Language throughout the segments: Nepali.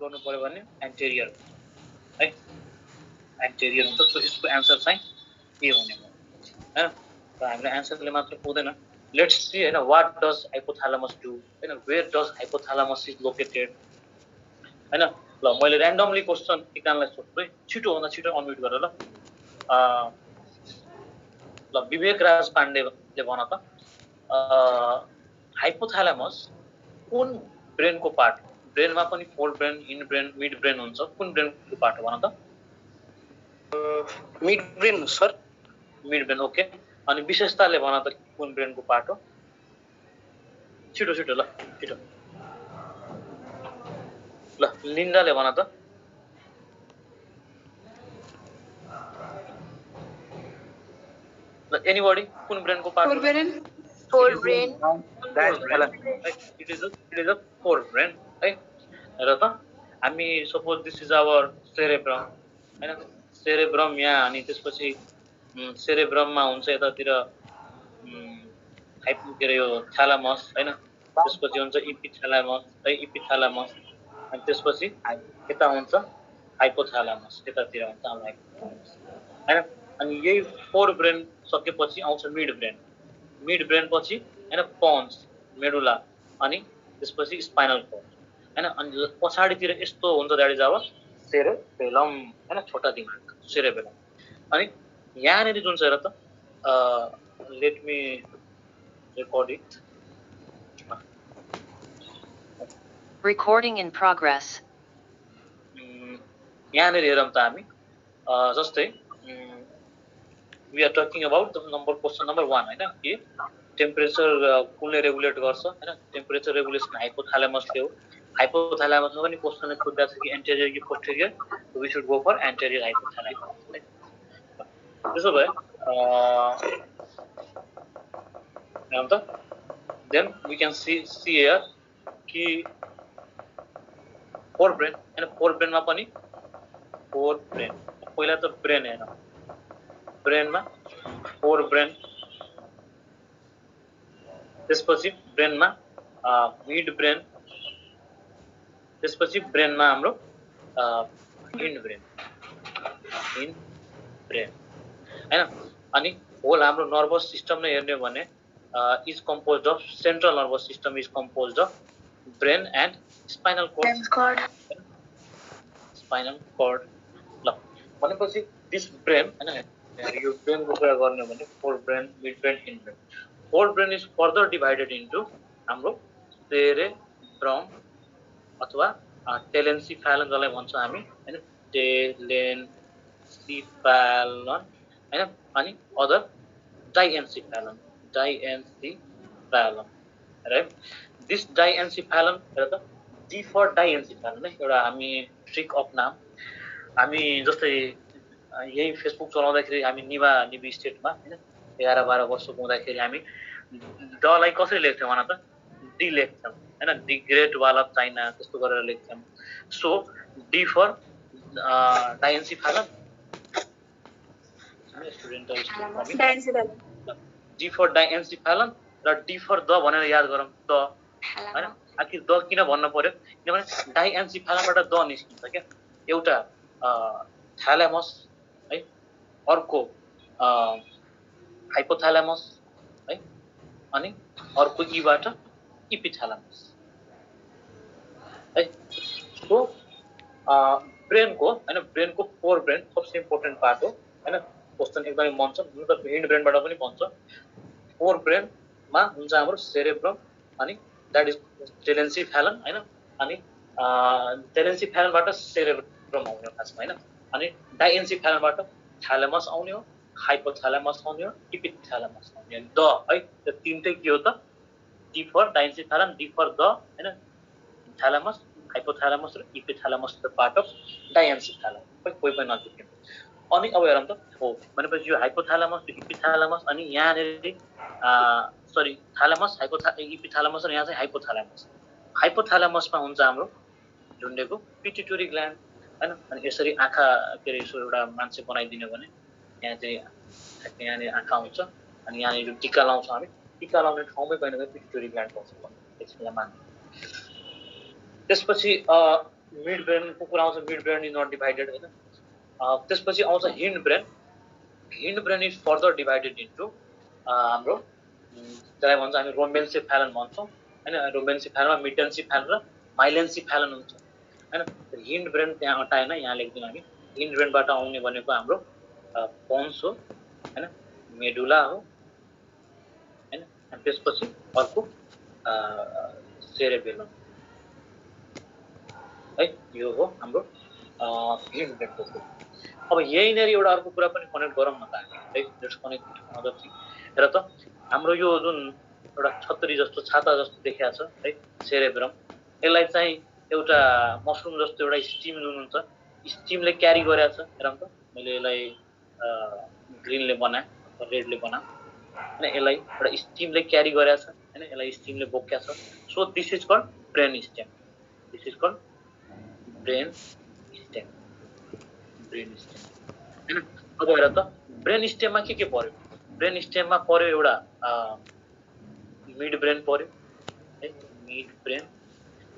गर्नु पर्यो भने एन्टेरियर है एन्टेरियर हुन्छ सो यसको आन्सर चाहिँ ए हुने भयो हैन र हामीले आन्सरले मात्र पुग्दैन लेट्स सी हैन व्हाट डज हाइपोथालामस डु हैन वेयर डज हाइपोथालामस इज लोकेटेड हैन ल मैले र्यान्डमली क्वेशन एकजनालाई सोध्छु है छिटो भन्दा छिटो अनम्युट गरेर ल विवेक राज पाण्डेले भन त हाइपोथालामस कुन ब्रेनको पार्ट ब्रेनमा पनि fore brain in brain mid brain हुन्छ कुन ब्रेनको पार्ट हो भन त mid brain sir mid brain okay अनि विशेषताले भन त कुन ब्रेनको पार्ट हो छिटो छिटो ल छिटो ल लिन्डाले भन त ल एनीबडी कुन ब्रेनको पार्ट हो forebrain it is a forebrain है र त हामी suppose this is our cerebrum हैन सेरेब्रम यहाँ अनि त्यसपछि सेरेब्रममा हुन्छ यतातिर के रे यो थ्यालामस हैन त्यसपछि हुन्छ इपिथ्यालामस है इपिथ्यालामस अनि त्यसपछि यता हुन्छ हाइपोथ्यालामस यतातिर हुन्छ हाम्रो हाइपोथ्यालामस हैन अनि यही फोर ब्रेन सकेपछि आउँछ मिड ब्रेन पछि हैन पोन्स मेडुला अनि त्यसपछि स्पाइनल कोर्ड हैन अनि पछाडीतिर यस्तो हुन्छ दैट इज आवर सेरेबेलम हैन छोटा दिमाग सेरेबेलम अनि यहाँनेरि जुन छ र त let me record it recording in progress यहाँनेरि हेरौँ त हामी जस्तै we are talking about the question number 1 हैन के टेम्परेचर कुनले रेगुलेट गर्छ हैन टेम्परेचर रेगुलेसन हाइपोथालामसले हो हाइपोथालामसमा पनि क्वेशनले सोध्दा छ कि एन्टेरियर कि posterior we should go for anterior hypothalamus त्यसो भए then we can see here कि फोर ब्रेन हैन फोर ब्रेनमा पनि फोर ब्रेन पहिला त ब्रेन हेर्न ब्रेनमा फोर ब्रेन त्यसपछि ब्रेनमा मिड ब्रेन त्यसपछि ब्रेनमा हाम्रो इन ब्रेन हैन अनि होल हाम्रो नर्भस सिस्टम नै हेर्ने भने is composed of central nervous system is composed of brain and spinal cord ल भनेपछि this brain हैन यो ब्रेन को कुरा गर्ने भने fore brain mid brain in brain fore brain is further divided into हाम्रो सेरेब्रम अथवा टेलेन्सिफेलन जसलाई भन्छ हामी हैन टेलेन्सिफेलन हैन अनि अदर डाइएन्सिफेलन right this diencephalon हेर D for diencephalon है एउटा हामी ट्रिक अफ नाम हामी जस्तै यही फेसबुक चलाउँदाखेरि हामी निबी स्टेटमा हैन 11-12 वर्षको हुँदाखेरि हामी ड लाई कसरी लेख्थ्यौं भन त डी लेख्थ्यौं हैन D great wall of China त्यस्तो गरेर लेख्थ्यौं so D for diencephalon diencephalon D for diencephalon र D for द भनेर याद गरौँ द हैन आखिर द किन भन्न पर्यो किनभने डाइएन्सिफेलनबाट द निस्किन्छ के एउटा थ्यालामस है अर्को हाइपोथ्यालामस है अनि अर्को ईबाट इपिथ्यालामस है सो ब्रेनको हैन ब्रेनको फोर ब्रेन सबसे इम्पोर्टेन्ट पार्ट हो हैन क्वेशन एकदमै मन छ हुन त हिन्ड ब्रेनबाट पनि भन्छ फोर ब्रेन मा हुन्छ हाम्रो सेरेब्रम अनि दैट इज टेलेन्सिफेलन हैन अनि टेलेन्सिफेलनबाट सेरेब्रम आउने हो खासमा हैन अनि डाइएन्सिफेलनबाट थ्यालामस आउने हो हाइपोथ्यालामस आउने हो इपिथ्यालामस आउने हो द है त्यो तीनटै के हो त D for diencephalon D for the हैन थ्यालामस हाइपोथ्यालामस र epithalamus the part of diencephalon कोही पनि नचुक्नु अनि अब हेरौँ त हो भनेपछि यो हाइपोथ्यालामस इपिथ्यालामस अनि यहाँनेरि सरी थ्यालामस इपिथ्यालामस र यहाँ चाहिँ हाइपोथ्यालामसमा हुन्छ हाम्रो झुन्डेको पिट्युटरी ग्ल्यान्ड हैन अनि यसरी आँखा के रे यसो एउटा मान्छे बनाइदिने भने यहाँ चाहिँ यहाँनेरि आँखा हुन्छ अनि यहाँनेरि टीका लाउँछ हामी टीका लाउने ठाउँमै कहीँ न कहीँ पिट्युटरी ग्ल्यान्ड पाउँछ त्यसलाई मान्नु त्यसपछि मिड ब्रेनको कुरा आउँछ, midbrain is not divided होइन। त्यसपछि आउँछ hindbrain. Hindbrain is further divided into हाम्रो जसलाई भन्छ हामी रोमेन्सेफेलन भन्छौँ होइन। रोमेन्सेफेलनमा मिटेन्सेफेलन र माइलेन्सेफेलन हुन्छ होइन। हिन्ड ब्रेन त्यहाँ हटाएन, यहाँ लेख्दिनँ हामी। हिन्ड ब्रेनबाट आउने भनेको हाम्रो पोन्स हो होइन, मेडुला हो होइन। अनि त्यसपछि अर्को सेरेबेलम है, यो हो हाम्रो हिन्ड ब्रेनको कुरा। अब यहीँनिर एउटा अर्को कुरा पनि कनेक्ट गरौँ न त हामी है। Let's connect other thing. हेर त हाम्रो यो जुन एउटा छत्री जस्तो छाता जस्तो देखिया छ है सेरेब्रम, यसलाई चाहिँ एउटा मसरुम जस्तो एउटा स्टिम जुन हुन्छ, स्टिमले क्यारी गरेको छ। हेरौँ त मैले यसलाई ग्रिनले बनाएँ अथवा रेडले बनाएँ होइन। यसलाई एउटा स्टिमले क्यारी गरेको छ होइन, यसलाई स्टिमले बोक्या छ। So this is called brain stem. This is called brain stem. Brain stem होइन। अब हेर त ब्रेन स्टेममा के पर्यो? ब्रेन स्टेममा पर्यो एउटा मिड ब्रेन पर्यो है, मिड ब्रेन।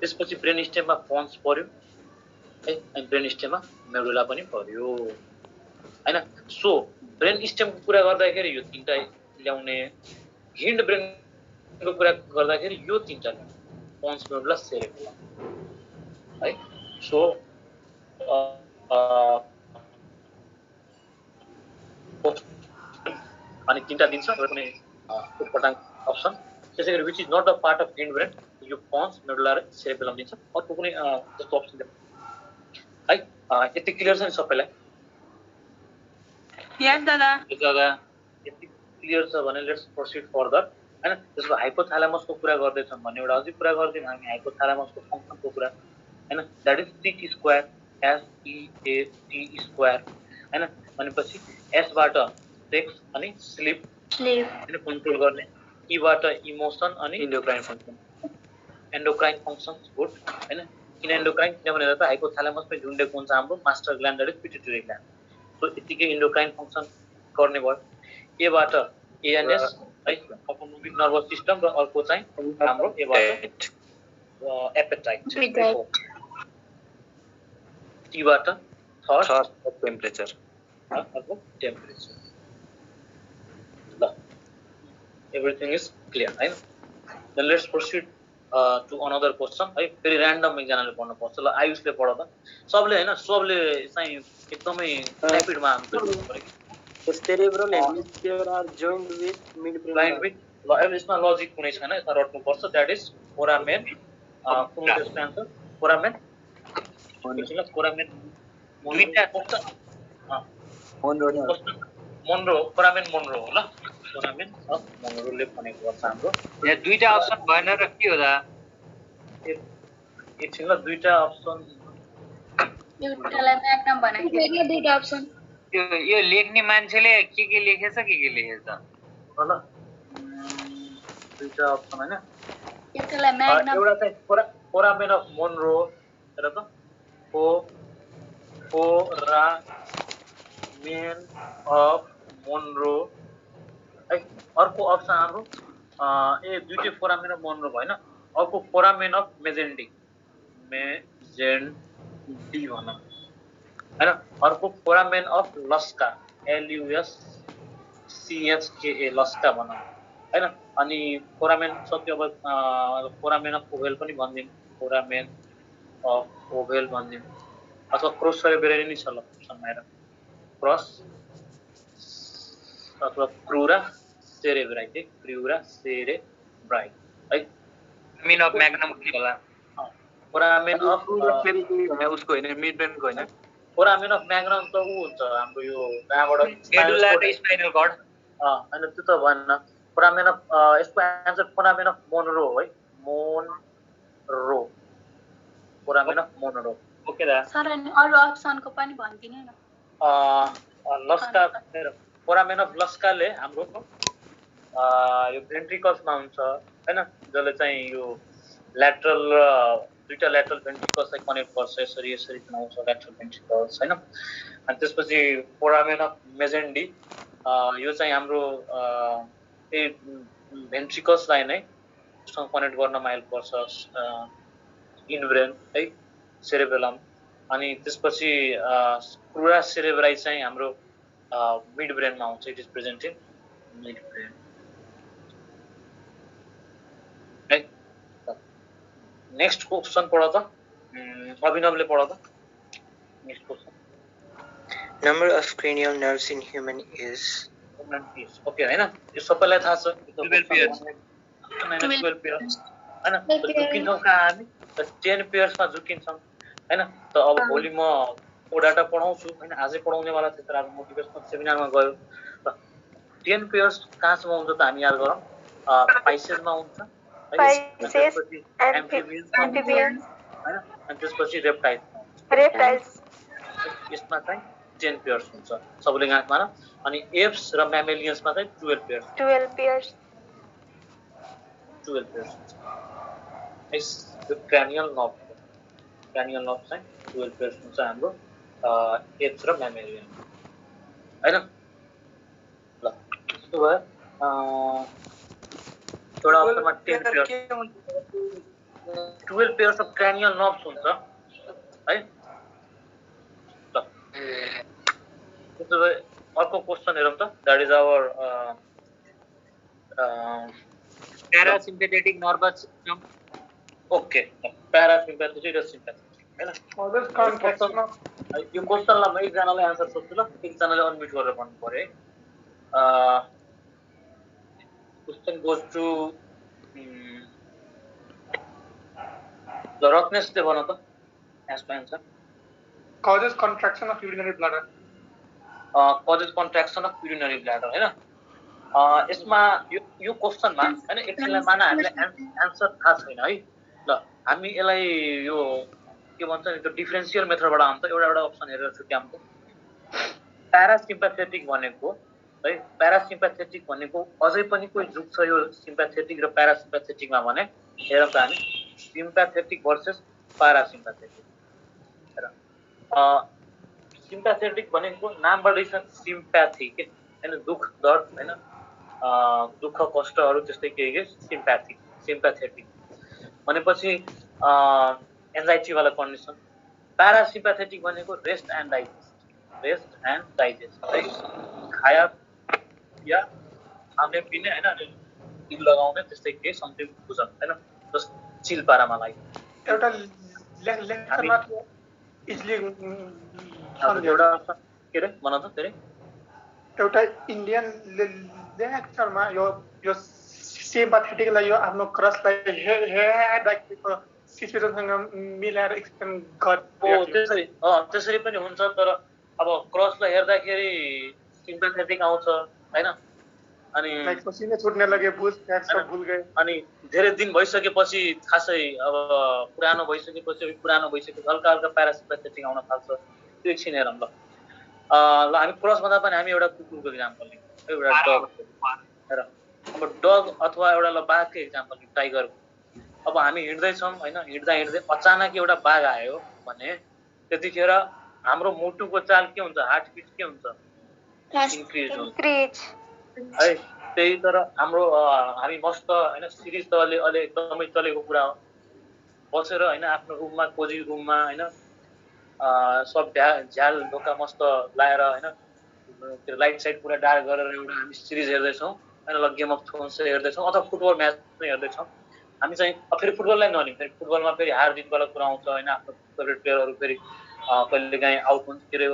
त्यसपछि ब्रेन स्टेममा पोन्स पर्यो है, अनि ब्रेन स्टेममा मेडुला पनि पर्यो होइन। सो ब्रेन स्टेमको कुरा गर्दाखेरि यो तिनवटा ल्याउने, हिन्ड ब्रेनको कुरा गर्दाखेरि यो तिनवटा ल्याउने, पोन्स, मेडुला, सेरेबेलम है। सो अनि तिनवटा दिन्छ कुनै उटपटाङ अप्सन। त्यसै गरी which is not the part of hindbrain, यो पोन्स, मेडुला र सेरेबेलम दिन्छ। अर्को कुनै जस्तो अप्सन है। यति क्लियर छ नि सबैलाई? यस दादा। यति क्लियर छ भने लेट्स प्रोसिड फर्दर होइन। त्यसको हाइपोथालामसको कुरा गर्दैछौँ भने एउटा अझै कुरा गर्दैनौँ हामी हाइपोथालामसको फङ्सनको कुरा होइन। That is seat square, SEAT square होइन। भनेपछि एसबाट सेक्स अनि स्लिप होइन कन्ट्रोल गर्ने, ईबाट इमोसन अनि एन्डोक्राइन फङ्सन गुड होइन। किन एन्डोक्राइन? किनभने त हाइपोथालामसमै झुन्डेको हुन्छ हाम्रो master gland, that is pituitary gland. So यतिकै एन्डोक्राइन फङ्सन गर्ने भयो। एबाट ANS है, अटोनोमिक नर्भस सिस्टम, र अर्को चाहिँ हाम्रो एबाट एपेटाइट। टीबाट थर्स्ट टेम्परेचर अर्को टेम्परेचर। ल एभ्रिथिङ इज क्लियर होइन। Then let's proceed to another question है। फेरि ऱ्यान्डम एकजनाले पढ्नुपर्छ। ल आयुषले पढ त सबले होइन, सबले चाहिँ एकदमै ऱ्यापिडमा The cerebral hemisphere are joined with midbrain. Line with ल अब यसमा लजिक कुनै छैन, यसमा रट्नुपर्छ। That is foramen. कुन त्यसको आन्सर फोरामेन ल फोरामेन दुईटा मोन्रो फोरामेन मोन्रो हो ल। फोरामेन अफ मोन्रोले भनेको गर्छ हाम्रो। यहाँ दुईटा अप्सन भएन र के हो त? एकछिन ल दुईटा अप्सन एउटालाई म्याग्नम बनाइदिनु, दुईटा अप्सन। यो लेख्ने मान्छेले के लेखेछ के लेखेछ? ल दुईटा अप्सन हैन। एउटालाई म्याग्नम, एउटा चाहिँ फोरामेन अफ मोन्रो हेर त फोरामेन अफ मोन्रो है। अर्को अप्सन हाम्रो दुईटै फोरामेन अफ मोन्रो भएन, अर्को फोरामेन अफ मेजेन्डी भनौँ हैन। अर्को फोरामेन अफ लस्का LUSCHKA लस्का भनौँ हैन। अनि फोरामेन सक्यो अब फोरामेन अफ ओभेल पनि भनिदिउँ, फोरामेन अफ ओभेल भनिदिउँ, अथवा क्रस सेरेब्रेली नै छ ल अप्सनमा हेर, क्रस अथवा क्रुरा सेरेब्राई है, क्रुरा सेरेब्राई है। मिन अफ म्याग्नम के होला? फोरामेन अफ उसको हैन, मिडब्रेनको हैन। फोरामेन अफ म्याग्नम त ऊ हुन्छ हाम्रो यो कहाँबाट मेडुला र स्पाइनल कर्ड हैन, त्यो त भन्न। फोरामेन अफ यसको आन्सर फोरामेन अफ मोनरो हो है, Monro, foramen of Monro. Okay दा सर अनि अरु अप्सनको पनि भन्दिनु न। लस्का फोरामेन अफ लस्काले हाम्रो यो भेन्ट्रिकल्समा हुन्छ हैन, जसले चाहिँ यो ल्याटरल र दुईटा ल्याटरल भेन्ट्रिकल्सलाई कनेक्ट गर्छ, यसरी यसरी बनाउँछ ल्याटरल भेन्ट्रिकल्स हैन। अनि त्यसपछि फोरामेन अफ मेजेन्डी यो चाहिँ हाम्रो भेन्ट्रिकल्सलाई नै सँग कनेक्ट गर्नमा हेल्प गर्छ इन ब्रेन है। सेरेबेलम अनि त्यसपछि क्रुरा सेरेब्राई चाहिँ हाम्रो मिड ब्रेनमा आउँछ it is present in mid brain है नेक्स्ट क्वेसन पढ त अभिनवले पढ त next question Number of cranial nerves in human is okay हैन यो सबैलाई थाहा छ 12 pairs 12 पेयर्स हैन झुकिन्छौँ कहाँ हामी 10 पेयर्समा झुकिन्छौँ हैन त अब भोलि म ओडाटा पढाउँछु हैन आजै पढाउनेवाला थियो तर आज मोटिभेसनल सेमिनारमा गयो र 10 पेयर्स कहाँसम्म हुन्छ त हामी याद गरौँ पाइसेसमा हुन्छ amphibians, हैन अनि त्यसपछि रेप्टाइल्स यसमा चाहिँ 10 पेयर्स हुन्छ सबैले गाँठ मार अनि एप्स र म्यामेलियन्समा चाहिँ 12 पेयर्स 12 pairs. 12 पेयर्स हुन्छ यस क्रानियल नर्भ चाहिँ 12 पेयर्स हुन्छ हाम्रो एप्स र म्यामेलियन हैन ल त्यसो भए एउटा अप्सनमा 10 pairs 12 pairs of cranial nerves हुन्छ है ल त्यसो भए अर्को क्वेसन हेरौँ त that is our Parasympathetic nervous system. Okay parasympathetic र सिम्प्याथेटिक हैन यो क्वेसनलाई म एकजनाले आन्सर सोध्छु ल एकजनाले अनम्युट गरेर भन्नु पर्यो है क्वेसन गोज टु द रत्नेशले भन त ask answer Causes contraction of urinary bladder. Causes contraction of urinary bladder हैन यसमा यो क्वेसनमा हैन एकछिनलाई माना हामीले आन्सर थाहा छैन है ल हामी यसलाई यो के भन्छ नि त्यो डिफरेन्शियल मेथडबाट आउँछ एउटा अप्सन हेरेर छुट्याउँछ प्यारासिम्प्याथेटिक भनेको है प्यारासिम्प्याथेटिक भनेको अझै पनि कोही झुक्छ यो सिम्प्याथेटिक र प्यारासिम्प्याथेटिकमा भने हेरौँ त हामी सिम्प्याथेटिक भर्सेस प्यारासिम्प्याथेटिक हेर सिम्प्याथेटिक भनेको नामबाटै छ सिम्प्याथी के हैन दुख दर्द हैन दुःख कष्टहरू त्यस्तै के सिम्प्याथेटिक भनेपछि एन्जाइटी वाला कन्डिसन प्यारासिम्प्याथेटिक भनेको रेस्ट एन्ड डाइजेस्ट है खाया या खाने पिने हैन दिल लगाउने त्यस्तै के समथिङ बुझ्न हैन जस्ट चिल पारामा लागि एउटा लेक्चरमा इजिली एउटा के रे भन त फेरि एउटा इन्डियन लेक्चरमा यो सिम्प्याथेटिकलाई यो आफ्नो क्रसलाई हेर्दाखेरिको सिचुएसनसँग मिलाएर एक्सप्लेन गर्छ त्यसरी पनि हुन्छ तर अब क्रसलाई हेर्दाखेरि सिम्प्याथेटिक आउँछ हैन अनि पसिना छुट्ने लगे भुल गए अनि धेरै दिन भइसकेपछि खासै अब पुरानो भइसकेपछि हल्का हल्का प्यारासिम्प्याथेटिक आउन थाल्छ त्यो एकछिन हेरौँ ल हामी क्रस भन्दा पनि हामी एउटा कुकुरको इक्जाम्पल लिउँ एउटा डग हेर अब डग अथवा एउटा ल बाघको इक्जाम्पल लिउँ टाइगरको अब हामी हिँड्दैछौँ होइन हिँड्दा अचानक एउटा बाघ आयो भने त्यतिखेर हाम्रो मुटुको चाल के हुन्छ हार्ट बिट के हुन्छ इन्क्रिज हुन्छ है त्यही तर हाम्रो हामी मस्त होइन सिरिज त अहिले एकदमै चलेको कुरा हो बसेर होइन आफ्नो रुममा कोजी रुममा होइन सब झ्याल ढोका मस्त लाएर होइन त्यो लाइट साइड पुरा डार्क गरेर एउटा हामी सिरिज हेर्दैछौँ होइन ल गेम अफ थ्रोन्स हेर्दैछौँ अथवा फुटबल म्याच पनि हेर्दैछौँ हामी चाहिँ फेरि फुटबललाई नलिउँ फेरि फुटबलमा फेरि हार जितवाला कुरा आउँछ होइन आफ्नो फेभरेट प्लेयरहरू फेरि कहिलेकाहीँ आउट हुन्छ के अरे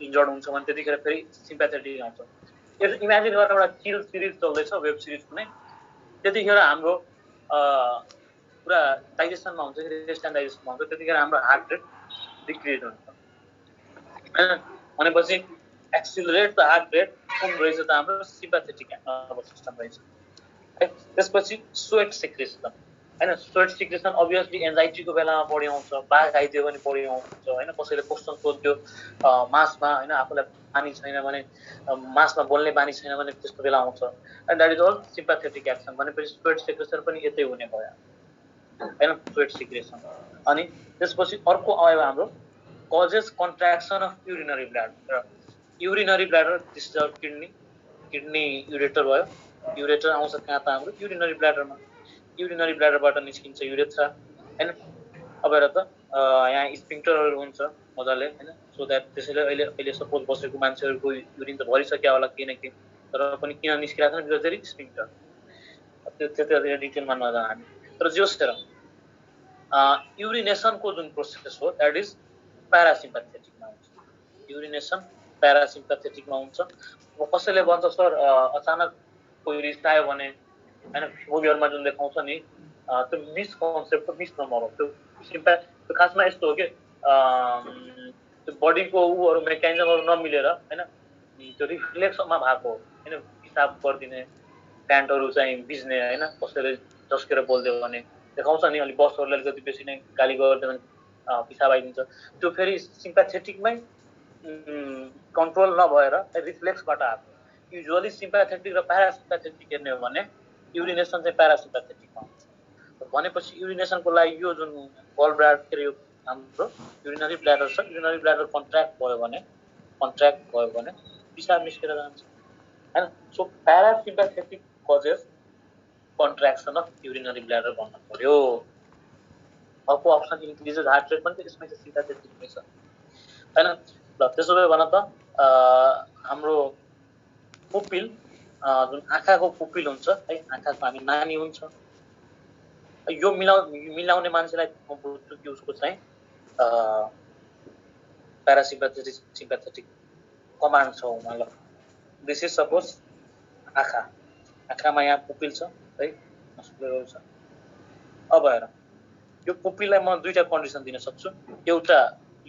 इन्जर्ड हुन्छ भने त्यतिखेर फेरि सिम्प्याथेटिक आउँछ इमेजिन गरेर एउटा चिल सिरिज चल्दैछ वेब सिरिज कुनै त्यतिखेर हाम्रो पुरा डाइजेसनमा हुन्छ कि रेस्ट एन्ड डाइजेसनमा हुन्छ त्यतिखेर हाम्रो हार्ट रेट डिक्रिज हुन्छ होइन भनेपछि एक्सिलरेट द हार्ट रेट कुन रहेछ त हाम्रो सिम्प्याथेटिक नर्भस सिस्टम रहेछ है त्यसपछि स्वेट सिक्रेसन होइन स्वेट सिक्रेसन अभियसली एन्जाइटीको बेलामा बढी आउँछ बाघ आइदियो भने बढी आउँछ होइन कसैले क्वेसन सोध्यो मासमा होइन आफूलाई बानी छैन भने मासमा बोल्ने बानी छैन भने त्यस्तो बेला आउँछ and that is all sympathetic action भनेपछि स्वेट सिक्रेसन पनि यतै हुने भयो होइन स्वेट सिक्रेसन अनि त्यसपछि अर्को आयो हाम्रो causes contraction of urinary bladder this is our kidney ureter भयो युरेटर आउँछ कहाँ त हाम्रो युरिनरी ब्ल्याडरमा युरिनरी ब्ल्याडरबाट निस्किन्छ युरेथ्रा होइन अब हेर त यहाँ स्पिङ्क्टरहरू हुन्छ मजाले हैन सो द्याट त्यसैले अहिले सपोज बसेको मान्छेहरूको युरिन त भरिसक्यो होला केही न केही तर पनि किन निस्किरहेको छ बिकज देयर इज स्पिङ्क्टर त्यो डिटेलमा नजाउँ हामी तर जे होस् युरिनेसनको जुन प्रोसेस हो द्याट इज प्यारासिम्प्याथेटिकमा हुन्छ युरिनेसन प्यारासिम्प्याथेटिकमा हुन्छ अब कसैले भन्छ सर अचानक कोही रिसायो भने हैन मुभीहरुमा जुन देखाउँछ नि त्यो मिसकन्सेप्ट मिसनम्बर हो त्यो खासमा यस्तो हो कि त्यो बडीको उहरू मेकानिजमहरू नमिलेर हैन त्यो रिफ्लेक्समा भएको हैन पिसाब गर्दिने प्यान्टहरू चाहिँ भिज्ने हैन कसैले झस्केर बोल्दियो भने देखाउँछ नि अलि बसहरूले अलिकति बेसी नै गाली गर्दियो भने पिसाब आइदिन्छ त्यो फेरि सिम्प्याथेटिकमै कन्ट्रोल नभएर रिफ्लेक्सबाट आएको युजुअली सिम्प्याथेटिक र प्यारासिम्प्याथेटिक हेर्ने हो भने युरिनेसन चाहिँ प्यारासिम्प्याथेटिकमा हुन्छ भनेपछि युरिनेसनको लागि यो जुन गल ब्ल्याडर यो हाम्रो युरिनरी ब्ल्याडर छ युरिनरी ब्ल्याडर कन्ट्र्याक्ट भयो भने पिसाब निस्केर जान्छ हैन so parasympathetic causes contraction of urinary bladder भन्नु पर्यो अर्को अप्सन इन्क्रिजेस हार्ट रेट पनि त्यसमै चाहिँ सिम्प्याथेटिकमै छ हैन ल त्यसो भए भन त हाम्रो पुपिल जुन आँखाको पुपिल हुन्छ है आँखाको हामी नानी हुन्छ यो मिलाउने मान्छेलाई म बुझ्छु कि उसको चाहिँ प्यारासिम्प्याथेटिक सिम्प्याथेटिक कमान्ड छ उमा ल दिस इज सपोज आँखामा यहाँ पुपिल छ है मस्कुलर छ अब हेर यो पुपिललाई म दुईटा कन्डिसन दिन सक्छु एउटा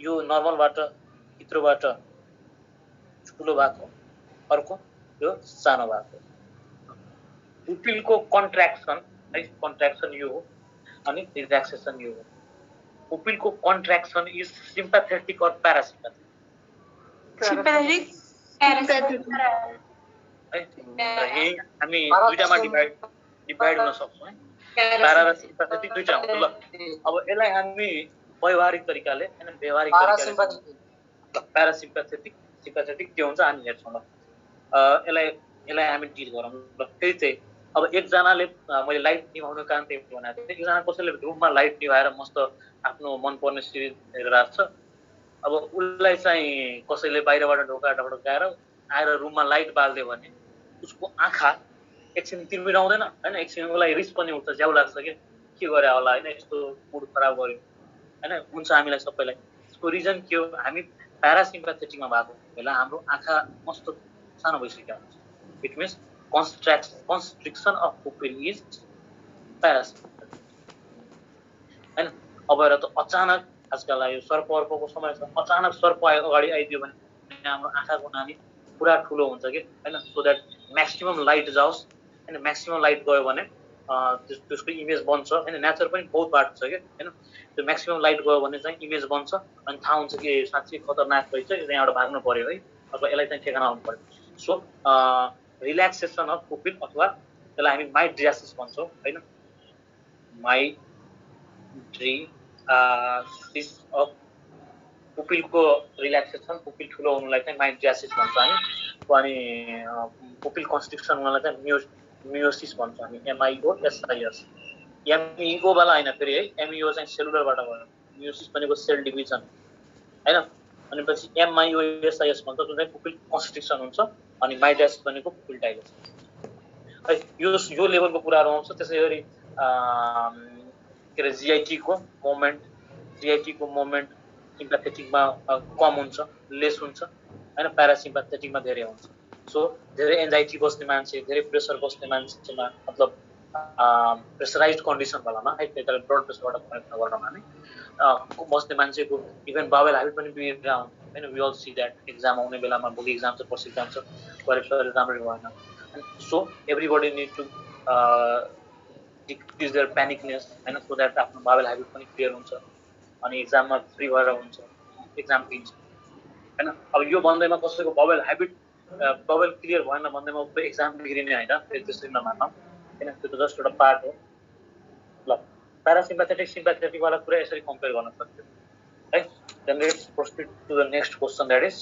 यो नर्मलबाट भित्रबाट ठुलो भएको अर्को यो सानो भएको पुपिलको कन्ट्र्याक्सन है कन्ट्र्याक्सन यो हो अनि रिल्याक्सेसन यो हो पुपिलको contraction is sympathetic or प्यारासिम्प्याथेटिक sympathetic है हामी दुईटामा डिभाइड गर्न सक्छौँ है प्यारा र सिम्प्याथेटिक दुईटा हुन्छ ल अब यसलाई हामी व्यवहारिक तरिकाले हैन व्यवहारिक तरिकाले प्यारासिम्प्याथेटिक सिम्प्याथेटिक के हुन्छ हामी हेर्छौँ ल यसलाई हामी डिल गरौँ ल फेरि चाहिँ अब एकजनाले मैले लाइट निभाउनु कारण त्यही भनेको थिएँ एकजना कसैले रुममा लाइट निभाएर मस्त आफ्नो मनपर्ने सिरिज हेरिरहेको छ अब उसलाई चाहिँ कसैले बाहिरबाट ढोका ढकढकाएर आएर रुममा लाइट बाल्दियो भने उसको आँखा एकछिन तिर्मिराउँदैन हैन एकछिन उसलाई रिस पनि उठ्छ ज्याउ लाग्छ के गरे होला हैन यस्तो मुड खराब गर्यो हैन हुन्छ हामीलाई सबैलाई यसको रिजन के हो हामी प्यारासिम्प्याथेटिकमा भएको बेला हाम्रो आँखा मस्त सानो भइसक्यो हुन्छ it means constriction of pupil is parasympathetic हैन अब हेर त अचानक आजकल यो सर्पको समय छ अचानक सर्प अगाडि आइदियो भने हाम्रो आँखाको नानी पुरा ठुलो हुन्छ के हैन सो दैट म्याक्सिमम लाइट जाओस् हैन म्याक्सिमम लाइट गयो भने त्यसको इमेज बन्छ हैन नेचर पनि बहुत बाटो छ के हैन त्यो म्याक्सिमम लाइट गयो भने चाहिँ इमेज बन्छ अनि थाहा हुन्छ कि साच्चै खतरनाक रहेछ यहाँबाट भाग्नु पर्यो है अथवा यसलाई चाहिँ ठेगाना आउनु पर्यो सो रिल्याक्सेसन अफ पुपिल अथवा त्यसलाई हामी माइड्रियासिस भन्छौँ हैन माइड्रियासिस अफ पुपिलको रिल्याक्सेसन पुपिल ठुलो हुनुलाई चाहिँ माइड्रियासिस भन्छ हामी अनि पुपिल कन्स्ट्रिक्सन हुनलाई चाहिँ मियोसिस भन्छ हामी MIOSIS MIO वाला हैन फेरि है MIO चाहिँ सेलुलरबाट भयो मियोसिस भनेको सेल डिभिजन हैन अनि पछि MIOSIS भन्छ जुन चाहिँ पुपिल कन्स्ट्रिक्सन हुन्छ अनि माइड्रियासिस भनेको पुपिल डाइलेसन है यो लेभलको कुराहरु आउँछ त्यसैगरी के रे GIT को मोमेन्ट सिम्प्याथेटिकमा कम हुन्छ लेस हुन्छ हैन प्यारासिम्प्याथेटिकमा धेरै हुन्छ सो धेरै एन्जाइटी बस्ने मान्छे धेरै प्रेसर बस्ने मान्छेमा मतलब प्रेसराइज्ड कन्डिसन वालामा है त्यसले ब्लड प्रेसरबाट कनेक्ट गर्न हामी बस्ने मान्छेको इभन बावेल ह्याबिट पनि बिग्रेर आउँछ हैन we all see that exam आउने बेलामा भोलि एक्जाम छ पर्सि एक्जाम छ क्वालिफायर राम्ररी भएन so everybody need to decrease their panicness हैन सो दैट आफ्नो बावेल ह्याबिट पनि क्लियर हुन्छ अनि एक्जाममा फ्री भएर हुन्छ एक्जाम दिन्छ हैन अब यो भन्दैमा कसैको बावेल ह्याबिट बावेल क्लियर भएन भन्दैमा एक्जाम बिग्रिने हैन त्यसरी नमानौँ हैन त्यो त जस्ट एउटा पार्ट हो ल प्यारासिम्प्याथेटिक सिम्प्याथेटिक वाला कुरा यसरी कम्पेयर गर्न सक्छौँ है then let's proceed to the next question that is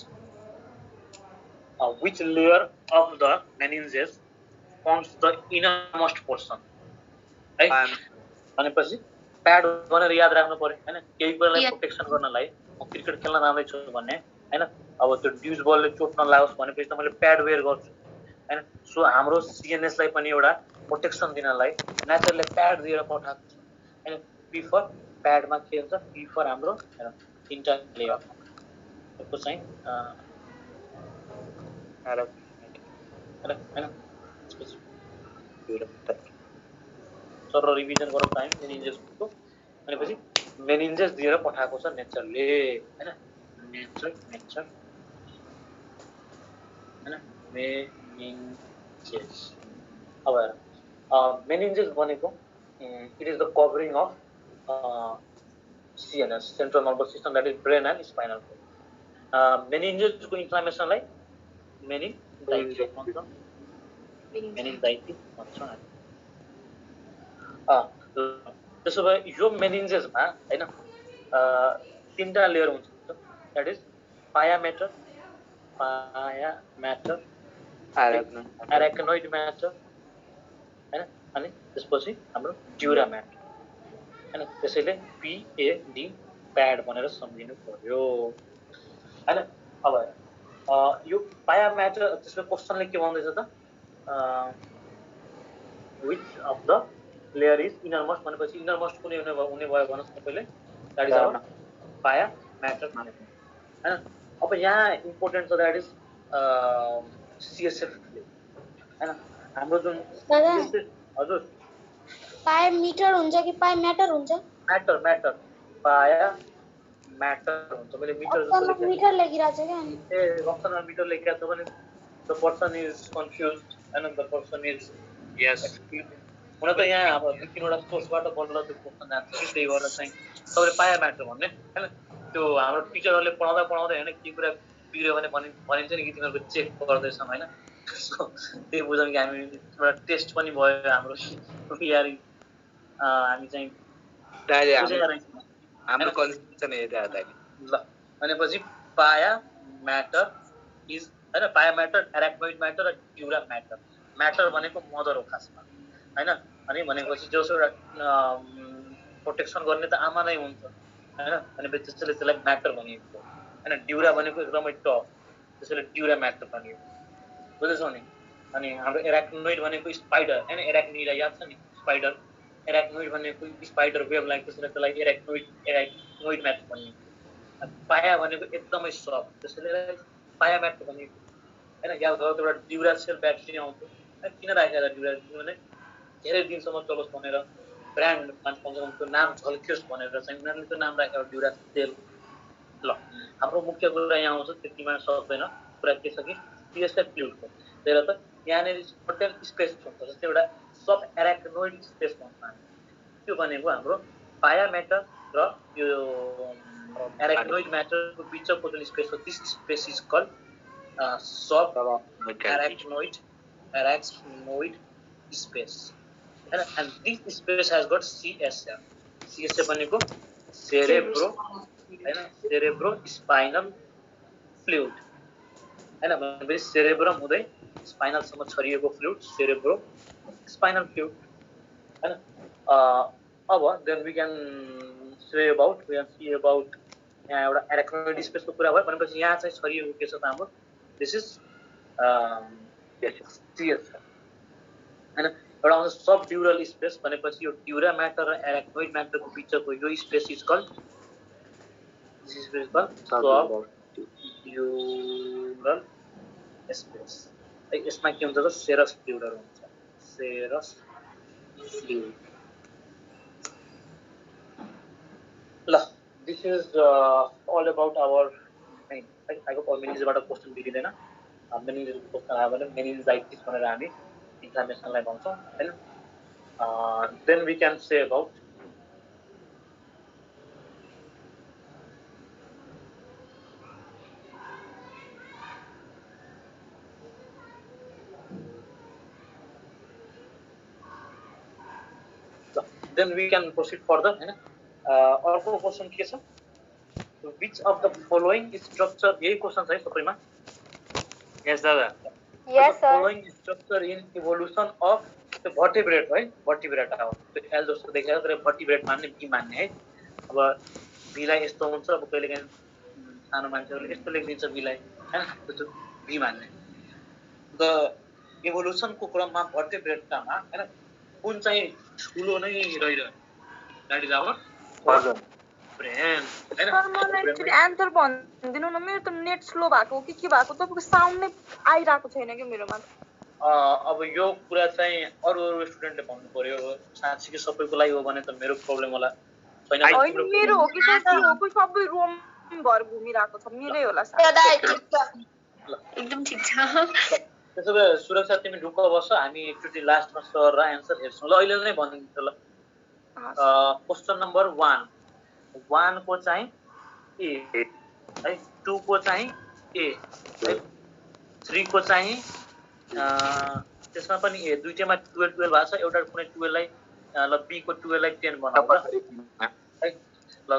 which layer of the meninges forms the innermost portion है भनेपछि प्याड भनेर याद राख्नु पर्यो हैन केही कुरालाई Yeah. प्रोटेक्सन गर्नलाई म क्रिकेट खेल्न जाँदैछु भन्ने हैन अब त्यो ड्युज बलले चोट नलागोस् भनेपछि त मैले प्याड वेयर गर्छु हैन सो हाम्रो CNS लाई पनि एउटा प्रोटेक्सन दिनलाई नेचरले प्याड दिएर पठाएको छ हैन पी फर प्याडमा के हुन्छ पी फर हाम्रो हैन तीनटा लेयर त्यसको चाहिँ हैन सर रिभिजन गरौँ टाइम मेनिन्जेसको भनेपछि मेनिन्जेस दिएर पठाएको छ नेचरले हैन नेचर हैन मेनिन्जेस अब मेनिन्जेस भनेको it is the covering of CNS central nervous system that is brain and spinal cord मेनिन्जेसको इन्फ्लामेसनलाई मेनिन्जाइटिस भन्छ त्यसो भए यो मेनिन्जेसमा हैन तीनटा लेयर हुन्छ that is pia mater arachnoid mater हैन अनि त्यसपछि हाम्रो ड्युरा म्याटर हैन त्यसैले PAD प्याड भनेर सम्झिनु पर्यो हैन अब यो पाया म्याटर त्यसको क्वेशनले के भन्दैछ त which of the layer is innermost भनेपछि innermost कुनै हुने भयो भन्नुस् तपाईले दैट इज आवर पाया म्याटर भनेको हैन अब यहाँ इम्पोर्टेन्ट छ दैट इज CSF हैन हाम्रो जुन हजुर पाया मिटर हुन्छ कि पाया म्याटर हुन्छ म्याटर पाया म्याटर हुन्छ मैले मिटर जस्तो लेखेको मिटर लेखिरहेको छ क्या अनि ए अप्सनमा मिटर लेखेको छ भने द पर्सन इज कन्फ्युज्ड हैन द पर्सन इज यस हुन त यहाँ अब दुई तीनवटा सोर्सबाट बल्ल त्यो क्वेसन जान्छ कि त्यही भएर चाहिँ तपाईँले पाया म्याटर भन्ने हैन त्यो हाम्रो टिचरहरूले पढाउँदा हैन के कुरा बिग्रियो भने भनिन्छ नि कि तिनीहरूको चेक गर्दैछौँ हैन त्यही बुझौँ कि हामी एउटा टेस्ट पनि भयो हाम्रो यारी हामी चाहिँ हाम्रो कन्सेप्सन हेर्दा ल भनेपछि पाया म्याटर इज हैन पाया म्याटर एराक्नोइड म्याटर र ड्युरा म्याटर भनेको मदर हो खासमा हैन अनि भनेपछि जो एउटा प्रोटेक्सन गर्ने त आमा नै हुन्छ हैन अनि त्यसैले त्यसलाई म्याटर भनिएको हैन ड्युरा भनेको एकदमै टफ त्यसैले ड्युरा म्याटर भनिएको बुझ्छौ नि अनि हाम्रो एराक्नोइड भनेको स्पाइडर हैन एराक्निड याद छ नि स्पाइडर एराक्नोइड भनेको स्पाइडर वेब लाइक त्यसैले त्यसलाई एराक्नोइड म्याटर भनिएको पाया भनेको एकदमै सफ्ट त्यसैले पाया म्याटर भनिएको हैन याद गर्नु एउटा ड्युरा सेल ब्याट्री आउँछ किन राखेको ड्युरा भने धेरै दिनसम्म चलोस् भनेर ब्रान्ड मान्छेको नाम झल्कियोस् भनेर चाहिँ उनीहरूले त्यो नाम राखेको ड्युरा सेल ल हाम्रो मुख्य कुरा यहाँ आउँछ त्यतिमा सक्दैन कुरा के छ कि CSF फ्लुइडको त्यसले त यहाँनिर सर्टेन स्पेस हुन्छ जस्तै एउटा सब एराक्नोइड स्पेस भन्छ त्यो भनेको हाम्रो पाया म्याटर र यो एराक्नोइड म्याटरको बिचको जुन स्पेस हो this space is called subarachnoid space and this space has got CSF भनेको cerebro spinal fluid हैन भनेपछि cerebrum हुँदै spinal सम्म छरिएको fluid cerebro spinal fluid हैन अब then we can see about यहाँ एउटा एराक्नोइड स्पेसको कुरा भयो भनेपछि यहाँ चाहिँ छरिएको के छ त हाम्रो this is CSF हैन एउटा आउँछ सब ड्युरल स्पेस भनेपछि यो ड्युरा म्याटर र एराक्नोइड म्याटरको बिचको यो space is called subdural space यसमा के हुन्छ त सेरस फ्लुइड हुन्छ सेरस फ्लुइड ल this is all about our I hope मेनिन्जेसबाट क्वेशन बिग्रिदैन मेनिन्जेसको क्वेशन आयो भने मेनिन्जाइटिस भनेर हामी इन्फ्लामेसनलाई भन्छौँ हैन then we can say about then we can proceed further हैन अर्को क्वेशन के छ which of the following structure यही क्वेशन छ है सबैमा यस दादा Yes, sir. following structure in evolution of त्यो भर्टिब्रेट है भर्टिब्रेट हो त्यो एल जस्तो देखेर तर भर्टिब्रेट मान्ने बी मान्ने है अब बीलाई यस्तो हुन्छ अब कहिलेकाहीँ सानो मान्छेहरूले यस्तो लेखिदिन्छ बीलाई हैन त्यो बी मान्ने द इभोल्युसनको क्रममा भर्टिब्रेटकामा हैन कुन चाहिँ ठुलो नै रहिरह्यो द्याट इज आवर ब्रेन हैन सर मलाई एक्चुअली आन्सर भनिदिनु न मेरो त नेट स्लो भएको हो कि के भएको तपाईँको साउन्ड नै आइरहेको छैन कि मेरोमा अब यो कुरा चाहिँ अरू स्टुडेन्टले भन्नु पर्यो साँच्चीकै सबैको लागि हो भने त मेरो प्रब्लम होला छैन होइन मेरो हो कि सर के हो कि सबै रोम भर घुमिरहेको छ मेरै होला सर एकदम ठिक छ त्यसो भए सुरक्षा तिमी ढुक्क बस्छ हामी एकचोटि लास्टमा सर र एन्सर हेर्छौँ ल अहिले नै भनिदिन्छु ल क्वेसन नम्बर 1 को चाहिँ ए है 2 को चाहिँ ए है 3 को चाहिँ त्यसमा पनि ए दुईटैमा 12 भएको छ एउटा कुनै 12 लाई ल बी को 12 लाई 10 बनाउँछ है ल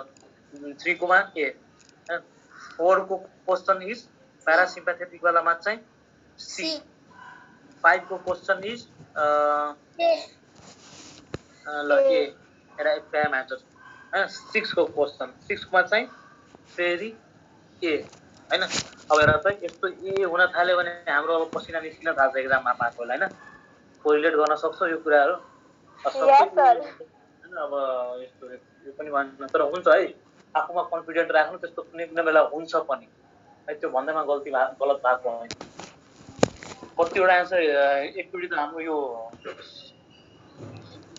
3 कोमा ए 4 को क्वेसन इज प्यारासिम्प्याथेटिक वालामा चाहिँ सी 5 को क्वेसन इज ल ए एरा एक टाइम आन्सर हैन 6 को क्वेसन 6 मा चाहिँ फेरि ए हैन अब हेर त यस्तो ए हुन थाल्यो भने हाम्रो अब पसिना निस्किन थाल्छ एक्जाममा पाएको हैन कोरिलेट गर्न सक्छ यो कुराहरु हैन अब यस्तो यो पनि भन्न तर हुन्छ है आफूमा कन्फिडेन्ट राख्नु त्यस्तो कुनै कुनै बेला हुन्छ पनि है त्यो भन्दैमा गलत भएको होइन कतिवटा आन्सर एकचोटि त हाम्रो यो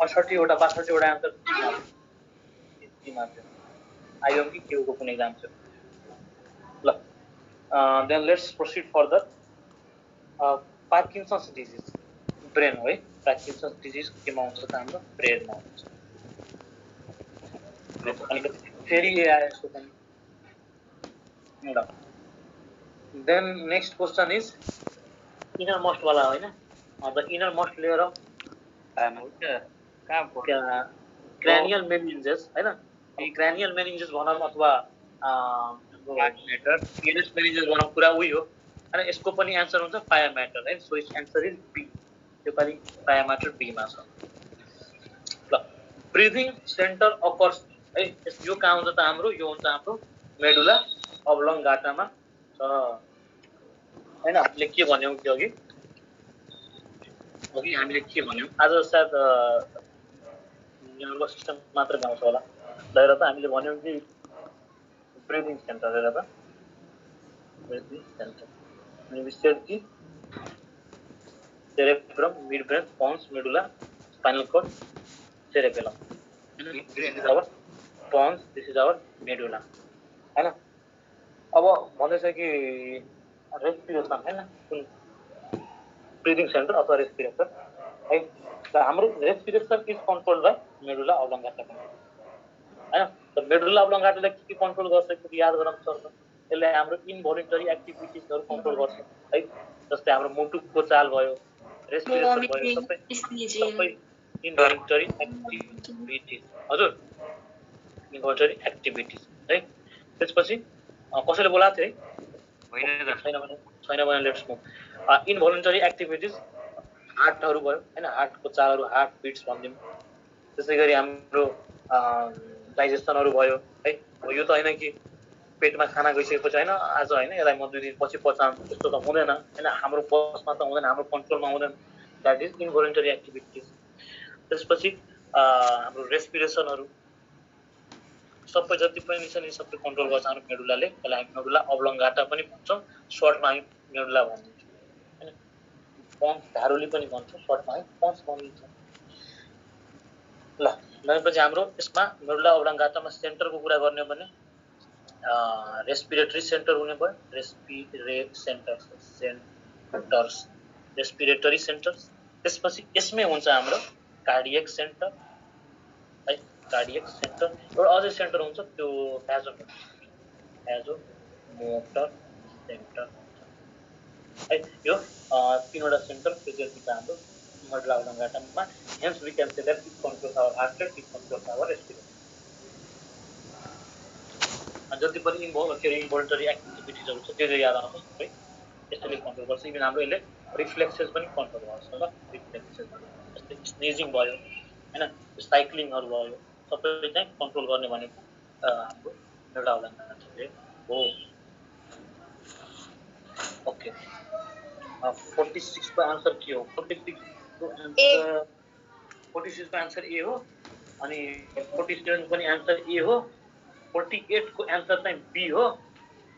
६८ वटा ६२ वटा आन्सर आयो कि के को कुनै एग्जाम थियो ल then let's proceed further Parkinson's disease brain हो है Parkinson's disease केमा हुन्छ त हाम्रो ब्रेनमा हुन्छ फेरि ए आयो यसको पनि ल then next question is innermost वाला होइन the innermost layer of cranial meninges हैन यो cranial meninges भनौं अथवा मैटर पीएनएस मेनिन्जेस भनौं कुरा उही हो हैन यसको पनि आन्सर हुन्छ पाया मैटर है so it's answer is B यो पनि पाया मैटर बी मा छ ल ब्रीथिङ सेन्टर अकर्स है यो कहाँ हुन्छ त हाम्रो यो हुन्छ हाम्रो मेडुला अब्लङ्गाटामा छ हैन हामीले के भन्यौ कि अघि हामीले के भन्यौ आज सायद नर्भस सिस्टम मात्र गाउँछ होला तर त हामीले भन्यौ कि ब्रीथिङ सेन्टर हेर त ब्रीथिङ सेन्टर अनि विशेषजी cerebrum midbrain pons medulla spinal cord cerebellum this is our pons this is our medulla हैन अब भन्दै छ कि रेस्पिरेसन हैन कुन ब्रीथिङ सेन्टर अथवा रेस्पिरेटर है त हाम्रो respiration is controlled by medulla oblongata हैन त मेडुला अब्लङ्गाटाले के कन्ट्रोल गर्छ त्यो याद गराउनु पर्छ यसले हाम्रो इनभोलुन्टरी एक्टिभिटीजहरु कन्ट्रोल गर्छ है जस्तै हाम्रो मुटुको चाल भयो रेस्पिरेसन भयो सबै इनभोलुन्टरी एक्टिभिटीज हजुर इनभोलुन्टरी एक्टिभिटीज है त्यसपछि कसैले बोलाएको थियो है छैन भने लेट्स मुभ इनभोलुन्टरी एक्टिभिटीज हार्टहरु भयो हैन हार्टको चालहरु हार्ट बिट्स भन्दिम त्यसैगरी हाम्रो डाइजेसनहरु भयो है यो त हैन कि पेटमा खाना गइसकेपछि हैन आज हैन यसलाई म 2 दिन पछि पचाउँछु त्यस्तो त हुँदैन हैन हाम्रो बसमा त हुँदैन हाम्रो कन्ट्रोलमा हुँदैन दैट इज इनभोलुन्टरी एक्टिभिटीज त्यसपछि हाम्रो रेस्पिरेसनहरु सबै जति पनि छ नि सबै कन्ट्रोल गर्छ हाम्रो मेडुलाले यसलाई हामी मेडुला अब्लङ्गाटा पनि भन्छौं सर्टमा हामी मेडुला भन्छौं हैन पन्स धारुली पनि भन्छौं सर्टमा है पन्स भनिन्छ ल भनेपछि हाम्रो यसमा मेडुला अब्लङ्गाटामा सेन्टरको कुरा गर्ने हो भने रेस्पिरेटरी सेन्टर हुने भयो रेस्पिरेटरी सेन्टर्स त्यसपछि यसमै हुन्छ हाम्रो कार्डियक सेन्टर है कार्डियक सेन्टर एउटा अझै सेन्टर हुन्छ त्यो भ्याजोमोटर सेन्टर है यो तीनवटा सेन्टर फिजियोलजिकल हाम्रो मेडुला अब्लङ्गाटामा hence we can say that it controls our heart rate it controls our respiration जति पनि इन्भोलुन्टरी एक्टिभिटीजहरु छ त्यो याद आउँछ है यसले कन्ट्रोल गर्छ इभन हाम्रो यसले रिफ्लेक्सेस पनि कन्ट्रोल गर्छ ल रिफ्लेक्सेस जस्तै स्नेजिङ भयो हैन, साइक्लिङहरू भयो, सबै चाहिँ कन्ट्रोल गर्ने भनेको हाम्रो एउटा अवलम्बन हो। ओके 46 को आन्सर के हो? 46 को आन्सर ए हो, अनि 47 को पनि आन्सर ए हो, 48 को आन्सर चाहिँ बी हो,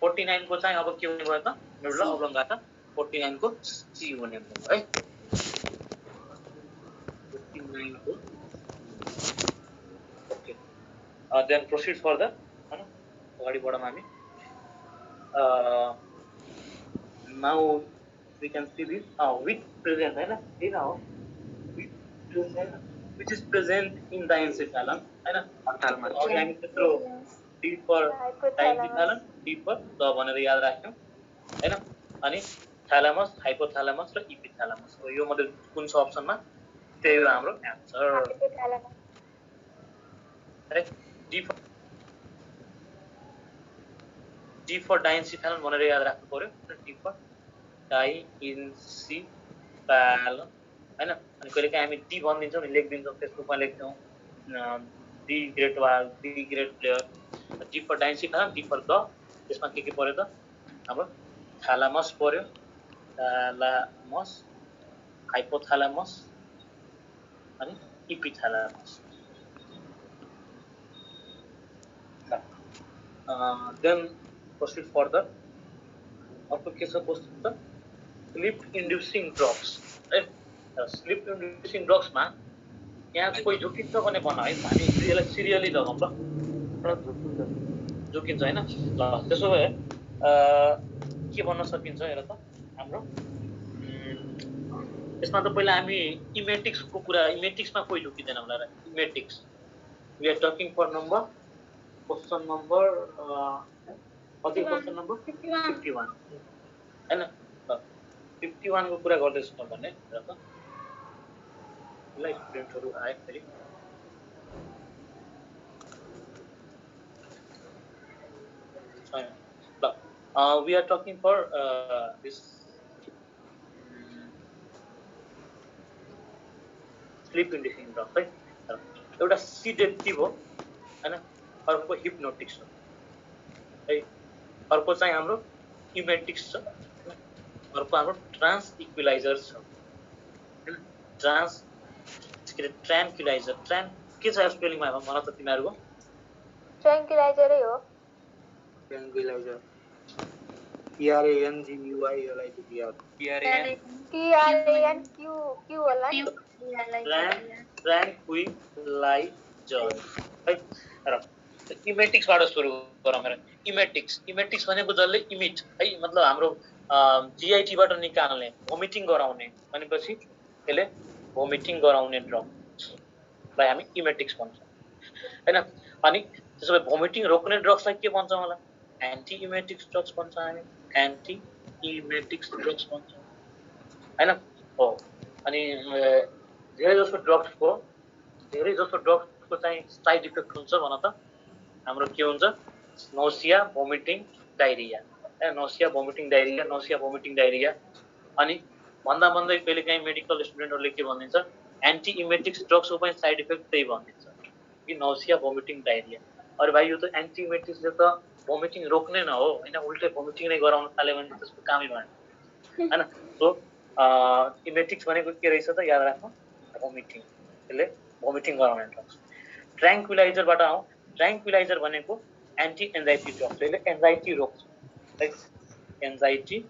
49 को चाहिँ अब के हुने भयो त मेडुला अब्लङ्गाटा, 49 को सी हुने भयो है। 49 को ओके देन प्रोसिड फर्दर हैन, अगाडि बढौँ हामी। Now we can see this with present है ना, यही ना हो which is present in the encephalon है ना, अघि हामी त्यत्रो D for डाइन्सिफालन, D for the भनेर याद राख्यौं हैन, अनि थ्यालामस, हाइपोथ्यालामस र इपिथ्यालामस हो, यो मध्ये कुन छ अप्सनमा? त्यही हो हाम्रो आन्सर है। D for डाइन्सिफालन भनेर याद राख्नु पर्यो, D for डाइन्सिफालन हैन, अनि कहिलेकाहीँ हामी डी भनिदिन्छौँ नि, लेखिदिन्छौँ, फेसबुकमा लेख्छौँ D great player, D for diencephalon, D for the, त्यसमा के पर्यो त हाम्रो थ्यालामस पर्यो, थ्यालामस, हाइपोथ्यालामस अनि इपिथ्यालामस। Then processed further. अर्को के छ क्वेशन त स्लिप इन्ड्युसिङ ड्रग्स है। स्लिप इन्ड्युसिङ ड्रग्समा यहाँ कोही झुकिन्छ भने भन है, हामी यसलाई सिरियली लगाउँ ल, झुकिन्छ हैन। ल त्यसो भए के भन्न सकिन्छ हेर त हाम्रो यसमा त पहिला हामी इमेटिक्सको कुरा, इमेटिक्समा कोही झुकिँदैन होला र, emetics we are talking for number question number कति, क्वेशन नम्बर 51 हैन। 51 को कुरा गर्दैछौँ भने हेर त ल, स्टुडेन्टहरु आए फेरि ल, we are talking for this sleep inducing drugs है। एउटा सिडेक्टिभ हो हैन, अर्को हिप्नोटिक्स हो है, अर्को चाहिँ हाम्रो इमेटिक्स छ, अर्को हाम्रो ट्रान्स इक्विलाइजर छ, ट्रान्स ट्रान्क्युलाइजर। ट्रान के छ स्पेलिङमा भन त तिमीहरुको? ट्रान्क्युलाइजरै हो। ट्रान्क्युलाइजर TRANQUILIZER होला नि, ट्रान्क्युलाइजर है। र इमेटिक्सबाट सुरु गरौँ। इमेटिक्स भनेको जसले इमिट है, मतलब हाम्रो जीआईटीबाट निकाल्ने, भोमिटिङ गराउने भनेपछि यसले भोमिटिङ गराउने ड्रगलाई हामी इमेटिक्स भन्छौँ हैन। अनि त्यसो भए भोमिटिङ रोक्ने ड्रग्सलाई के भन्छौँ होला? एन्टी इमेटिक्स ड्रग्स भन्छौँ हामी, एन्टी इमेटिक्स ड्रग्स भन्छौँ हैन हो। अनि धेरै जसो ड्रग्सको चाहिँ साइड इफेक्ट हुन्छ भन त, हाम्रो के हुन्छ? Nausea, vomiting, diarrhoea, nausea, vomiting, diarrhoea, nausea, vomiting, diarrhoea. अनि भन्दै कहिलेकाहीँ मेडिकल स्टुडेन्टहरूले के भनिदिन्छ, एन्टी इमेटिक्स ड्रग्सको पनि साइड इफेक्ट त्यही भनिदिन्छ कि नोसिया, भोमिटिङ, डायरिया। अरे भाइ, यो त एन्टी इमेटिक्सले त भोमिटिङ रोक्ने न हो हैन, उल्टै भोमिटिङ नै गराउन थाल्यो भने त्यसको कामै भएन हैन। सो इमेटिक्स भनेको के रहेछ त याद राख्नु, भोमिटिङ, त्यसले भोमिटिङ गराउने ड्रग्स। ट्रान्क्युलाइजरबाट आउँ। ट्रान्क्युलाइजर भनेको एन्टी एन्जाइटी ड्रग्स, यसले एन्जाइटी रोक्छ है, एन्जाइटीमा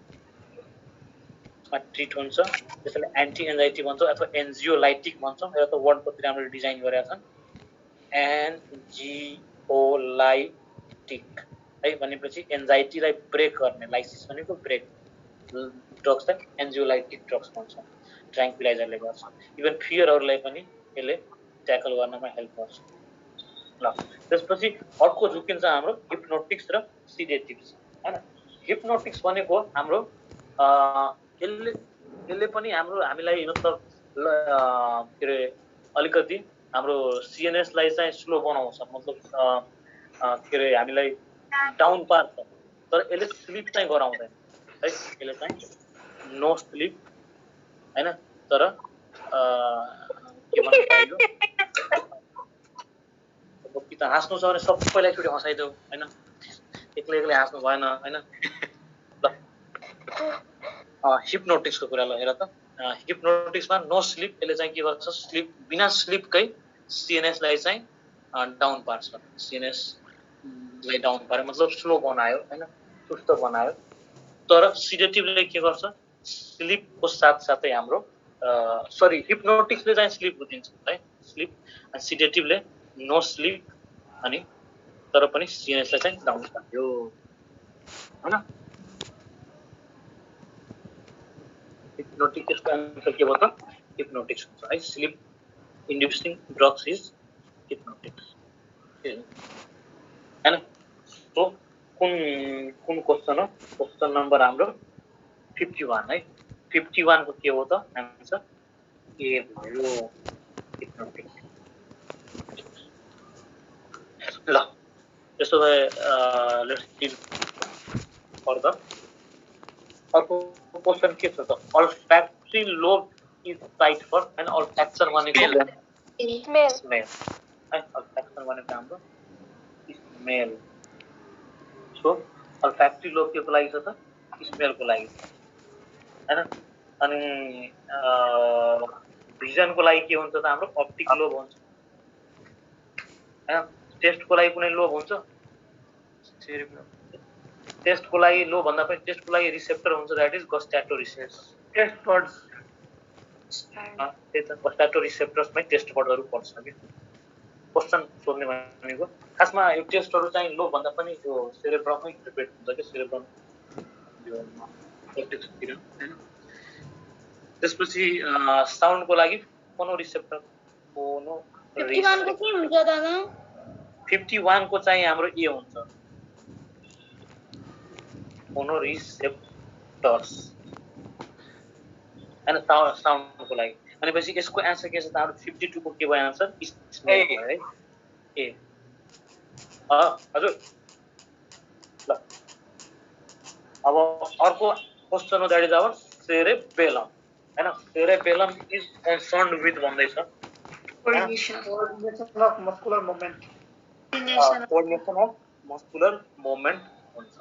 ट्रिट हुन्छ, त्यसैले एन्टी एन्जाइटी भन्छौँ अथवा एन्जियोलाइटिक भन्छौँ। यो त वर्ड कति राम्रो डिजाइन गरेका छन्, एन्जियोलाइटिक है भनेपछि एन्जाइटीलाई ब्रेक गर्ने, लाइसिस भनेको ब्रेक, ड्रग्सलाई एन्जियोलाइटिक ड्रग्स भन्छौँ, ट्रान्क्युलाइजरले गर्छ। इभन फियरहरूलाई पनि यसले ट्याकल गर्नमा हेल्प गर्छ। ल त्यसपछि अर्को झुकिन्छ हाम्रो हिप्नोटिक्स र सिडेटिभ्स हैन। हिप्नोटिक्स भनेको हाम्रो यसले पनि हामीलाई मतलब के अरे अलिकति हाम्रो सिएनएसलाई चाहिँ स्लो बनाउँछ, मतलब के अरे हामीलाई डाउन पार्छ, तर यसले स्लिप चाहिँ गराउँदैन है, यसले चाहिँ नो स्लिप हैन, तर के भन्न पाइयो अब कि त हाँस्नु छ भने सबैलाई छुट्टी हँसाइदेऊ हैन एक्लै एक्लै हाँस्नु भएन हैन ल हिप्नोटिक्सको कुरा ल हेर त हिप्नोटिक्समा नो स्लिप यसले चाहिँ के गर्छ स्लिप बिना स्लिपकै सिएनएसलाई चाहिँ डाउन पार्छ सिएनएस लाई डाउन पार्यो मतलब स्लो बनायो हैन सुस्त बनायो तर सिडेटिभले के गर्छ स्लिपको साथसाथै हाम्रो सरी हिप्नोटिक्सले चाहिँ स्लिप दिन्छ है स्लिप अनि सिडेटिभले नो स्लिप अनि तर पनि सिएनएसलाई चाहिँ डाउन पार्यो हैन हिप्नोटिक्सको आन्सर के भयो त हिप्नोटिक्स हुन्छ है sleep inducing drugs is hypnotics हैन सो कुन क्वेसन हो क्वेसन नम्बर हाम्रो 51 है 51 को के हो त आन्सर ए भयो हिप्नोटिक्स ल त्यसो भए लेट्स डिल फर्दर अर्को क्वेसन के छ त अल्फ्याक्टरी लोब इज टाइट फर हैन अल्फ्याक्सन भनेको स्मेल स्मेल है अल्फ्याक्सन भनेको हाम्रो स्मेल सो अल्फ्याक्टरी लोब के को लागि छ त स्मेलको लागि हैन अनि भिजनको लागि के हुन्छ त हाम्रो अप्टिक लोब हुन्छ हैन टेस्टको लागि कुनै लोब हुन्छ टेस्टको लागि लोब भन्दा पनि टेस्टको लागि रिसेप्टर हुन्छ that is gustato receptors taste buds त्यही त गस्ट्याटो रिसेप्टर्समै टेस्ट बर्डहरू पर्छ के क्वेसन सोध्ने भनेको खासमा यो टेस्टहरू चाहिँ लोब भन्दा पनि यो सेरेब्रममै इन्टरप्रेट हुन्छ के सेरेब्रम यो कॉर्टेक्सतिर हैन त्यसपछि साउन्डको लागि फोनो रिसेप्टर फोनो 51 को के हुन्छ दादा 51 को चाहिँ हाम्रो ए हुन्छ फोनो रिसेप्टर्स हैन साउन्डको लागि अनि पछि यसको आन्सर के छ त हाम्रो 52 को के भयो आन्सर स्मेल भयो है ए हजुर ल अब अर्को क्वेसन हो दैट इज आवर सेरेबेलम हैन सेरेबेलम इज कन्सर्न्ड विथ भन्दैछ coordination coordination of muscular moment coordination of muscular moment हुन्छ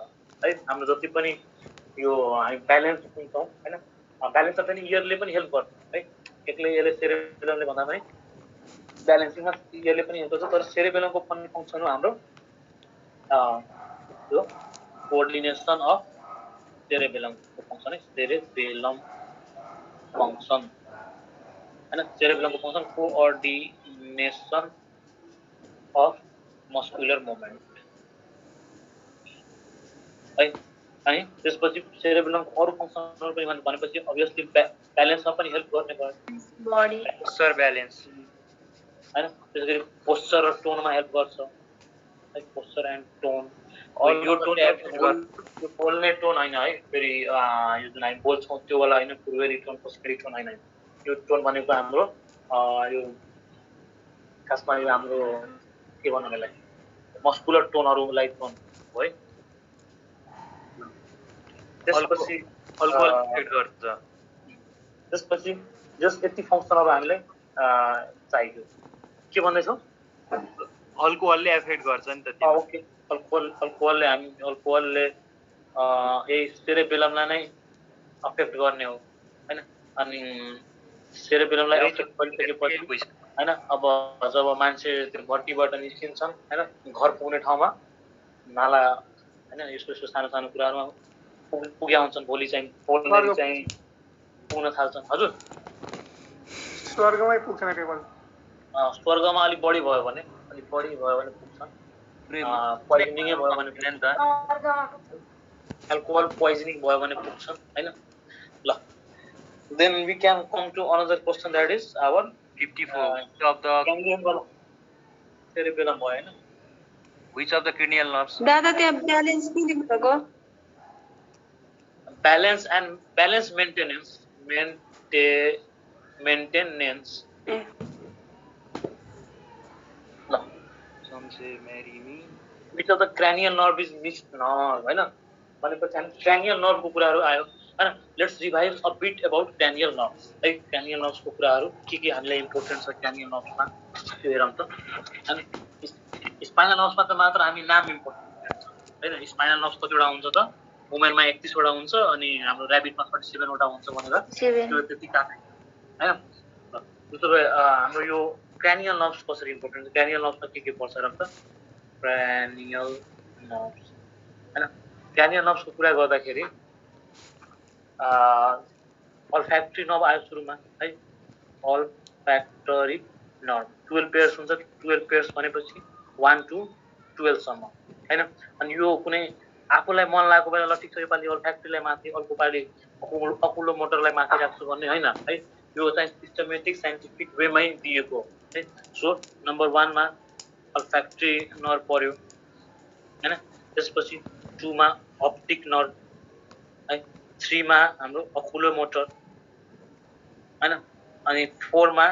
है हाम्रो जति पनि यो हामी ब्यालेन्स हुन्छौँ हैन ब्यालेन्स पनि इयरले पनि हेल्प गर्छ है एक्लै यसले सेरेबेलमले भन्दा पनि ब्यालेन्सिङमा इयरले पनि हेल्प गर्छ तर सेरेबेलमको पनि फङ्सन हो हाम्रो यो कोर्डिनेसन अफ सेरेबेलमको फङ्सन है सेरेबेलम फङ्सन हैन सेरेबेलमको function coordination of muscular movement है अनि त्यसपछि सेरेबेलमको अरू फङ्सनहरू पनि भनेपछि अभियसली ब्यालेन्समा पनि हेल्प गर्ने भयो बडी पोस्चर ब्यालेन्स हैन त्यसैगरी पोस्चर र टोनमा हेल्प गर्छ है पोस्चर एन्ड टोन यो टोन यो बोल्ने टोन हैन है फेरि यो जुन हामी बोल्छौँ त्यो वाला हैन पूर्वेली टोन पश्चिमेली टोन हैन यो टोन भनेको हाम्रो यो खासमा यो हाम्रो के भनौँ यसलाई मस्कुलर टोनहरूलाई टोन हो है त्यसपछि अल्कोहल एड गर्छ त्यसपछि जस यति फङ्सनहरू हामीलाई चाहियो के भन्दैछौँ अल्कोहलले एफेक्ट गर्छ नि त ओके अल्कोहलले यही सेरेबेलमलाई नै अफेक्ट गर्ने हो हैन अनि सेरेबेलमलाई अफेक्ट गरिसकेपछि हैन अब जब मान्छे त्यो भट्टीबाट निस्किन्छन् हैन घर पुग्ने ठाउँमा नाला हैन यस्तो सानो सानो कुराहरुमा पुग्या हुन्छन् भोलि चाहिँ बोल्ने चाहिँ पुग्न थाल्छन् हजुर स्वर्गमै पुग्छन् केवल स्वर्गमा अलि बढी भयो भने पुग्छन् पोइजनिङै भयो भने पनि त अल्कोहल पोइजनिङ भयो भने पुग्छन् हैन ल then we can come to another question that is our 54 of the cerebellum भयो हैन which of the cranial nerves दादा त्यहाँ ब्यालेन्स के लेख्नु भएको balance and balance maintenance ल some say marry me which of the cranial nerve is mixed nerve हैन भनेपछि हामी cranial nerve को कुराहरु आयो हैन let's revise a bit about cranial nerves है cranial nerves को कुराहरु के हामीलाई इम्पोर्टेन्ट छ cranial nerves मा त्यो हेरौँ त हैन स्पाइनल नर्भ्स मा त मात्र हामी नाम इम्पोर्टेन्ट छ हैन स्पाइनल नर्भ्स कतिवटा हुन्छ त वुमेनमा 31 वटा हुन्छ अनि हाम्रो र्याबिटमा 37 वटा हुन्छ भनेर त्यो त्यति काफी हैन त्यसो भए हाम्रो यो cranial nerves कसरी इम्पोर्टेन्ट छ cranial nerves मा के पर्छ र त cranial nerves हैन cranial nerves को कुरा गर्दाखेरि olfactory nerve आयो सुरुमा है olfactory nerve 12 pairs हुन्छ 12 pairs भनेपछि 1 to 12 सम्म हैन अनि यो कुनै आफुलाई मन लागेको बेला ल ठीक छ योपालि olfactory माथि अर्को पालि अकुलो मोटरलाई माथि राख्छु भन्ने हैन है यो चाहिँ सिस्टमेटिक साइन्टिफिक वेमै दिएको है सो नम्बर 1 मा olfactory nerve पर्यो हैन त्यसपछि 2 मा optic nerve है 3 मा हाम्रो अकुलो मोटर हैन अनि 4 मा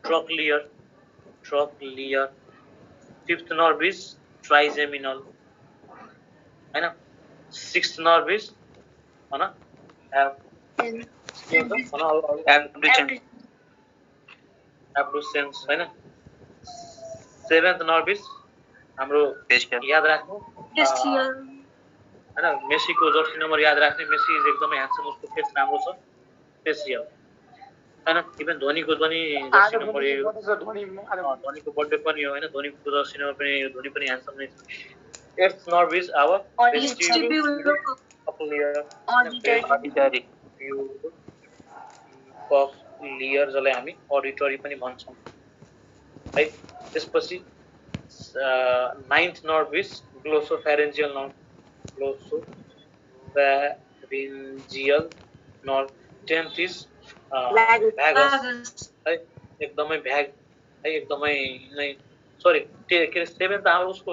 trochlear 5th nerve is trigeminal हैन 6th nerve is हैन abducens हैन 7th nerve is हाम्रो याद राख्नु हैन मेसीको जर्सी नम्बर याद राख्ने मेसी इज एकदमै ह्यान्डसम उसको फेस राम्रो छ फेसियल हैन इभन धोनीको पनि जर्सी नम्बर धोनीको बर्थडे पनि हो हैन धोनीको जर्सी नम्बर पनि धोनी पनि ह्यान्डसम नै छ 8th nerve is our cochlear जसलाई हामी अडिटरी पनि भन्छौं है त्यसपछि 9th nerve is glossopharyngeal nerve glossopharyngeal nerve 10th is vagus है एकदमै भ्याग है एकदमै नै सरी के 7th हाम्रो उसको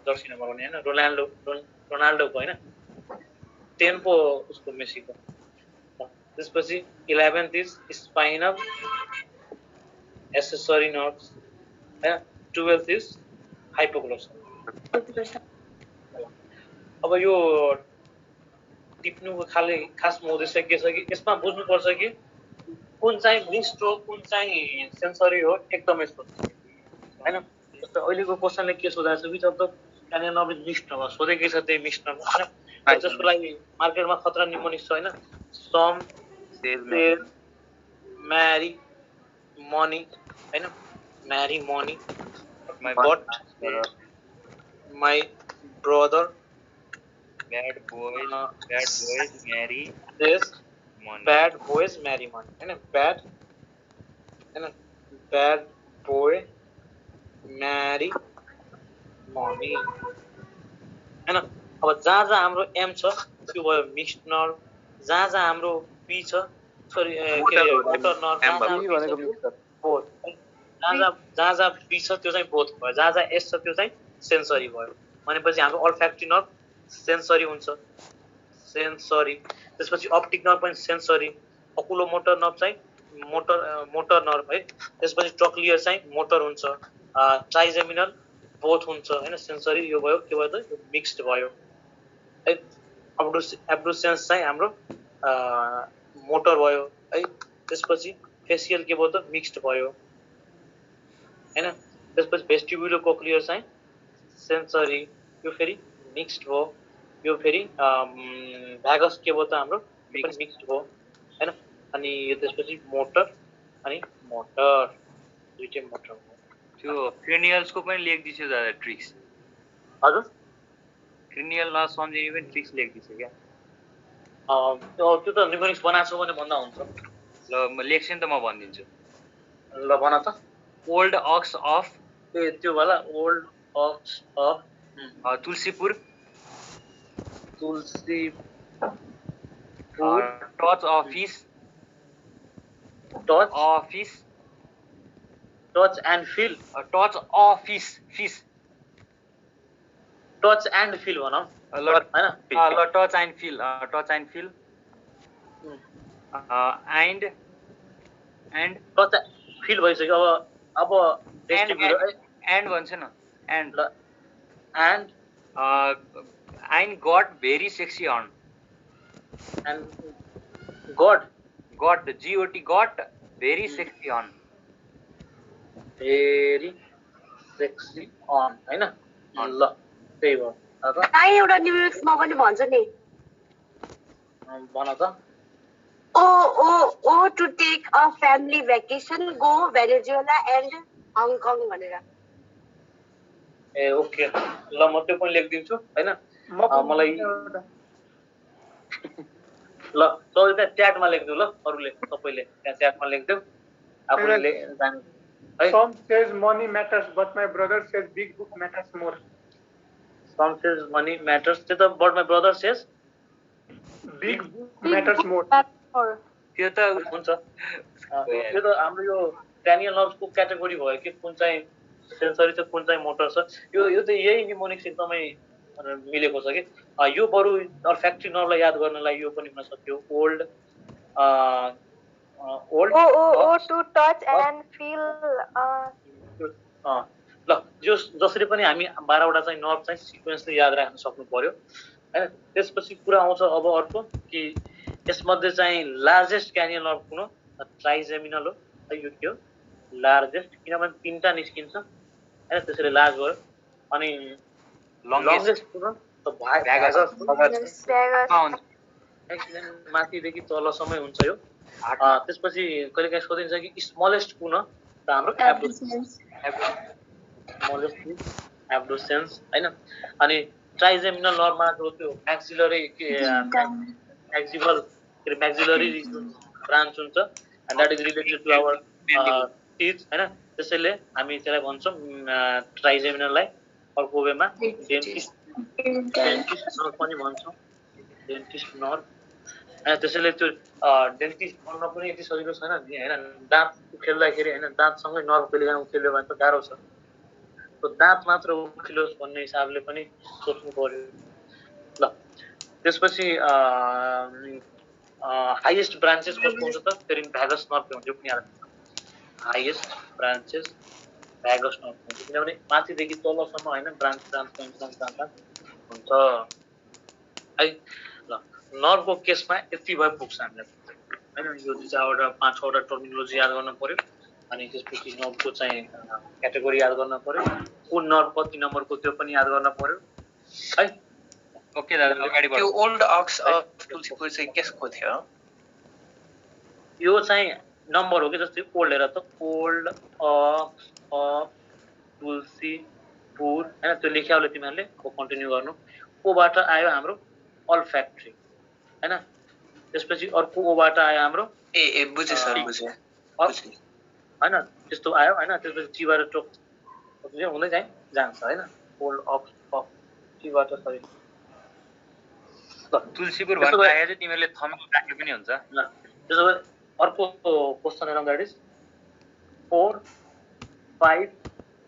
जर्सी नम्बर हो नि हैन रोनाल्डोको हैन 10 को उसको मेसीको त्यसपछि 11th is spinal accessory nerves हैन 12th is hypoglossal अब यो टिप्नुको खास उद्देश्य के छ कि यसमा बुझ्नु पर्छ कि कुन चाहिँ मिक्स्ड हो कुन चाहिँ सेन्सरी हो एकदमै हैन जस्तो अहिलेको क्वेशनले के सोधेको छ which of the cranial nerve mixed हो सोधेकै छ त्यही मिक्स्ड हो हैन जसको लागि मार्केटमा खतरा निमोनिक्स छ हैन सम सेल म्यारी मनी हैन marry money my brother bad boys marry this money bad boys marry money हैन bad boy marry money हैन अब जहाँ हाम्रो एम छ त्यो भयो मिक्स्ड नर्भ जहाँ हाम्रो पी छ सरी के मोटर नर्भ भनेको मिक्स्ड बोथ जहाँ बी छ त्यो चाहिँ बोथ भयो जहाँ एस छ त्यो चाहिँ सेन्सरी भयो भनेपछि हाम्रो olfactory nerve सेन्सरी हुन्छ सेन्सरी त्यसपछि ऑप्टिक नर्भ पनि सेन्सरी अकुलो मोटर नर्भ चाहिँ मोटर नर्भ है त्यसपछि ट्रक्लियर चाहिँ मोटर हुन्छ ट्राइजेमिनल बोथ हुन्छ हैन सेन्सरी यो भयो के भयो त यो मिक्स्ड भयो है एब्डुसेन्स चाहिँ हाम्रो मोटर भयो है त्यसपछि फेसियल के भयो त मिक्स्ड भयो हैन त्यसपछि भेस्टिब्युलो कोक्लियर चाहिँ सेन्सरी यो फेरि मिक्स्ड भयो यो फेरि भ्यागस के भयो त हाम्रो पनि मिक्स्ड भयो हैन अनि यो त्यसपछि मोटर अनि मोटर दुईटै मोटर हो त्यो क्रेनियल्स को पनि लेख्दिछु दादा ट्रिक्स हजुर क्रेनियल न सम्झिने पनि ट्रिक्स लेख्दिछु क्या त्यो त निमोनिक्स बनाएको भने भन्दा हुन्छ ल म लेख्छु नि त म भनिदिन्छु ल भन त ओल्ड अक्स अफ ए त्यो वाला old ox of Tulsipur touch office touch and feel touch office फिस टच एन्ड फिल भनौँ ल touch and feel and touch feel भइसक्यो अब एन्ड भन्छ न and got very sexy horn and god got GOT got very sexy on very sexy on हैन ल त्यही भयो अब दाइ एउटा लिरिक्स म पनि भन्छु नि भन त oh to take a family vacation go Venezuela and Hong Kong भनेर ए ओके ल म त्यो पनि लेखिदिन्छु हैन मलाई ल तपाईँ त्यहाँ च्याटमा लेख्दिउ ल अरूले सबैले त्यहाँ च्याटमा लेख्दिउ आफूले जान है Some says money matters, but my brother says big book matters more. Some says money matters त्यो त but my brother says Big book matters more. त्यो त हुन्छ त्यो त हाम्रो यो ड्यानियल नर्सको क्याटेगोरी भयो कि कुन चाहिँ सेन्सरी छ कुन चाहिँ मोटर छ यो त यही निमोनिक्स एकदमै मिलेको छ कि यो बरु फ्याक्ट्री नर्भलाई याद गर्नलाई यो पनि हुन सक्यो old oh to touch and feel ल जो जसरी पनि हामी 12 वटा चाहिँ नर्भ चाहिँ सिक्वेन्सले याद राख्न सक्नु पर्यो हैन त्यसपछि कुरा आउँछ अब अर्को कि यसमध्ये चाहिँ लार्जेस्ट क्यानियल नर्भ कुन हो ट्राइजेमिनल हो है यो के हो लार्जेस्ट किनभने तीनटा निस्किन्छ हैन त्यसैले लार्ज भयो अनि लङ्गेस्ट कुन हो त भ्यागस माथिदेखि तलसम्म हुन्छ यो त्यसपछि कहिलेकाहीँ सोधिन्छ कि स्मलेस्ट कुन हो त हाम्रो एब्डोसेन्स हैन अनि ट्राइजेमिनल नर्भमा जो त्यो म्याक्सिलरी म्याक्सिलरी ब्रान्च हुन्छ and that is related to our teeth हैन त्यसैले हामी त्यसलाई भन्छौँ ट्राइजेमिनललाई अर्को वेमा डेन्टिस्ट नर्भ पनि भन्छौँ डेन्टिस्ट नर्भ हैन त्यसैले त्यो डेन्टिस्ट भन्न पनि यति सजिलो छैन नि हैन दाँत उखेल्दाखेरि हैन दाँतसँगै नर्भ कहिलेकाहीँ उखेल्यो भने त गाह्रो छ त्यो दाँत मात्र उखेलोस् भन्ने हिसाबले पनि सोच्नु पर्यो ल त्यसपछि हाइएस्ट ब्रान्चेस कस्तो हुन्छ त फेरि भ्यागस नर्भ हुन्छ पनि याद हाइएस्ट ब्रान्चेस भ्यागस नर्भ हुन्छ किनभने माथिदेखि तलसम्म हैन ब्रान्च हुन्छ है ल नर्भको केसमा यति भए पुग्छ हामीलाई हैन यो दुई चारवटा पाँच छवटा टर्मिनोलोजी याद गर्न पर्यो अनि त्यसपछि नर्भको चाहिँ क्याटेगोरी याद गर्न पर्यो कुन नर्भ कति नम्बरको त्यो पनि याद गर्न पर्यो है ओके दादा अगाडि बढ्नु त्यो ओल्ड अक्स अफ तुलसीपुर चाहिँ कसको थियो यो चाहिँ नम्बर हो कि जस्तै ओल्ड हेर त ओल्ड अक्स अफ तुलसीपुर हैन त्यो लेख्या होला तिमीहरूले कन्टिन्यू गर्नु ओबाट आयो हाम्रो अल्फ्याक्ट्री हैन त्यसपछि अर्को ओबाट आयो हाम्रो ए बुझे सर बुझे हैन त्यस्तो आयो हैन त्यसपछि टीबाट टोक हुँदै जान्छ हैन ओल्ड अक्स अफ टीबाट सरी तुलसीपुर भन्ने आए चाहिँ तिमीहरूले थम्ब राखे पनि हुन्छ ल त्यसो भए अर्को क्वेशन हेरौँ द्याट इज 4 5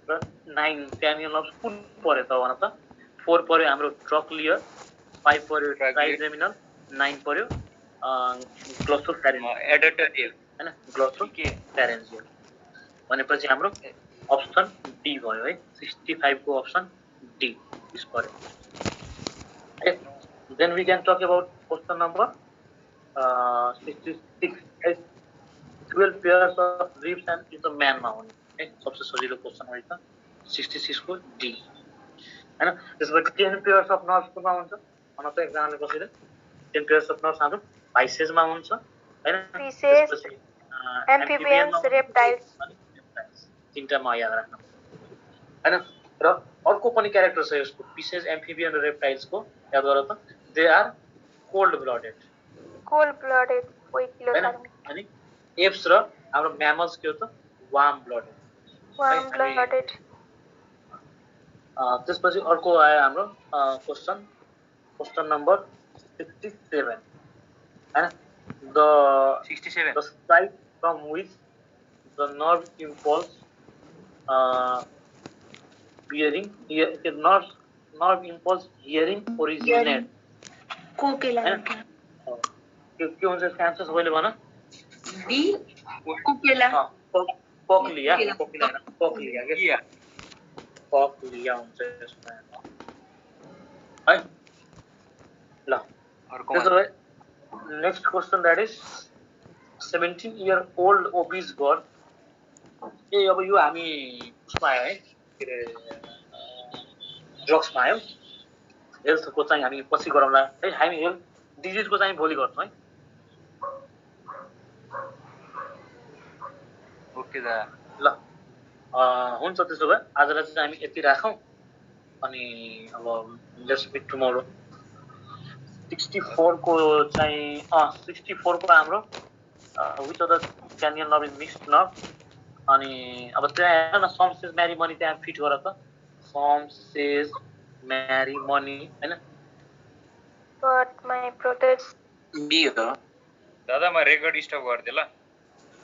र 9 क्यानियल नर्भ कुन पर्यो त भन त 4 पर्यो हाम्रो ट्रक्लियर 5 पर्यो ट्राइजेमिनल 9 पर्यो ग्लोसोफेरेन्जियल एडोटेटिभ हैन ग्लोसोफेरेन्जियल भनेपछि हाम्रो अप्सन डी भयो है 65 को अप्सन डी इस पर्यो then we can talk about question number 66 12 pairs of ribs and is a man मा हुने है सबसे सजिलो क्वेशन हो त 66 को डी हैन त्यसपछि 10 pairs of nerves कुमा हुन्छ भन त एक्जामले कसैले 10 pairs of nerves हाम्रो बाइसेस मा हुन्छ हैन Fishes, amphibians, reptiles. तीनटामा याद राख्नु हैन र अर्को पनि क्यारेक्टर छ यसको पिसेस एम्फिबियन र रेप्टाइल्सको याद गर त दे आर कोल्ड ब्लडेड कोही किलो हैन अनि एप्स र हाम्रो म्यामल्स के हो त वार्म ब्लडेड त्यसपछि अर्को आयो हाम्रो क्वेशन नम्बर 67 हैन the 67 the site from which the nerve impulse hearing the nerve impulse hearing originate कोकेला के हुन्छ यसको आन्सर सबैले भन बी कोकेला कोक्लिया हुन्छ यसमा है ल अर्को त्यसो भए next question that is 17-year-old obese girl. ए अब यो हामी उसमा आयो है के अरे ड्रग्समा आयो हेल्थको चाहिँ हामी पछि गरौँला है हामी हेल्थ डिजिजको चाहिँ भोलि गर्छौँ है ओके दा ल हुन्छ त्यसो भए आजलाई चाहिँ हामी यति राखौँ अनि अब लेट्स मिट टुमोरो 64 को चाहिँ 64 को हाम्रो which of the cranial nerve is mixed nerve अनि अब त्यहाँ हेर न सम सेज म्यारी मनी त्यहाँ फिट गर त सम सेज म्यारी मनी हैन But my brothers. बी हो दादा म रेकर्ड स्टप गर्दै ल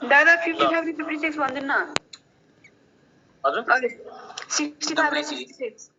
दादा 55 to 56 भन्दिन न हजुर 65 to 66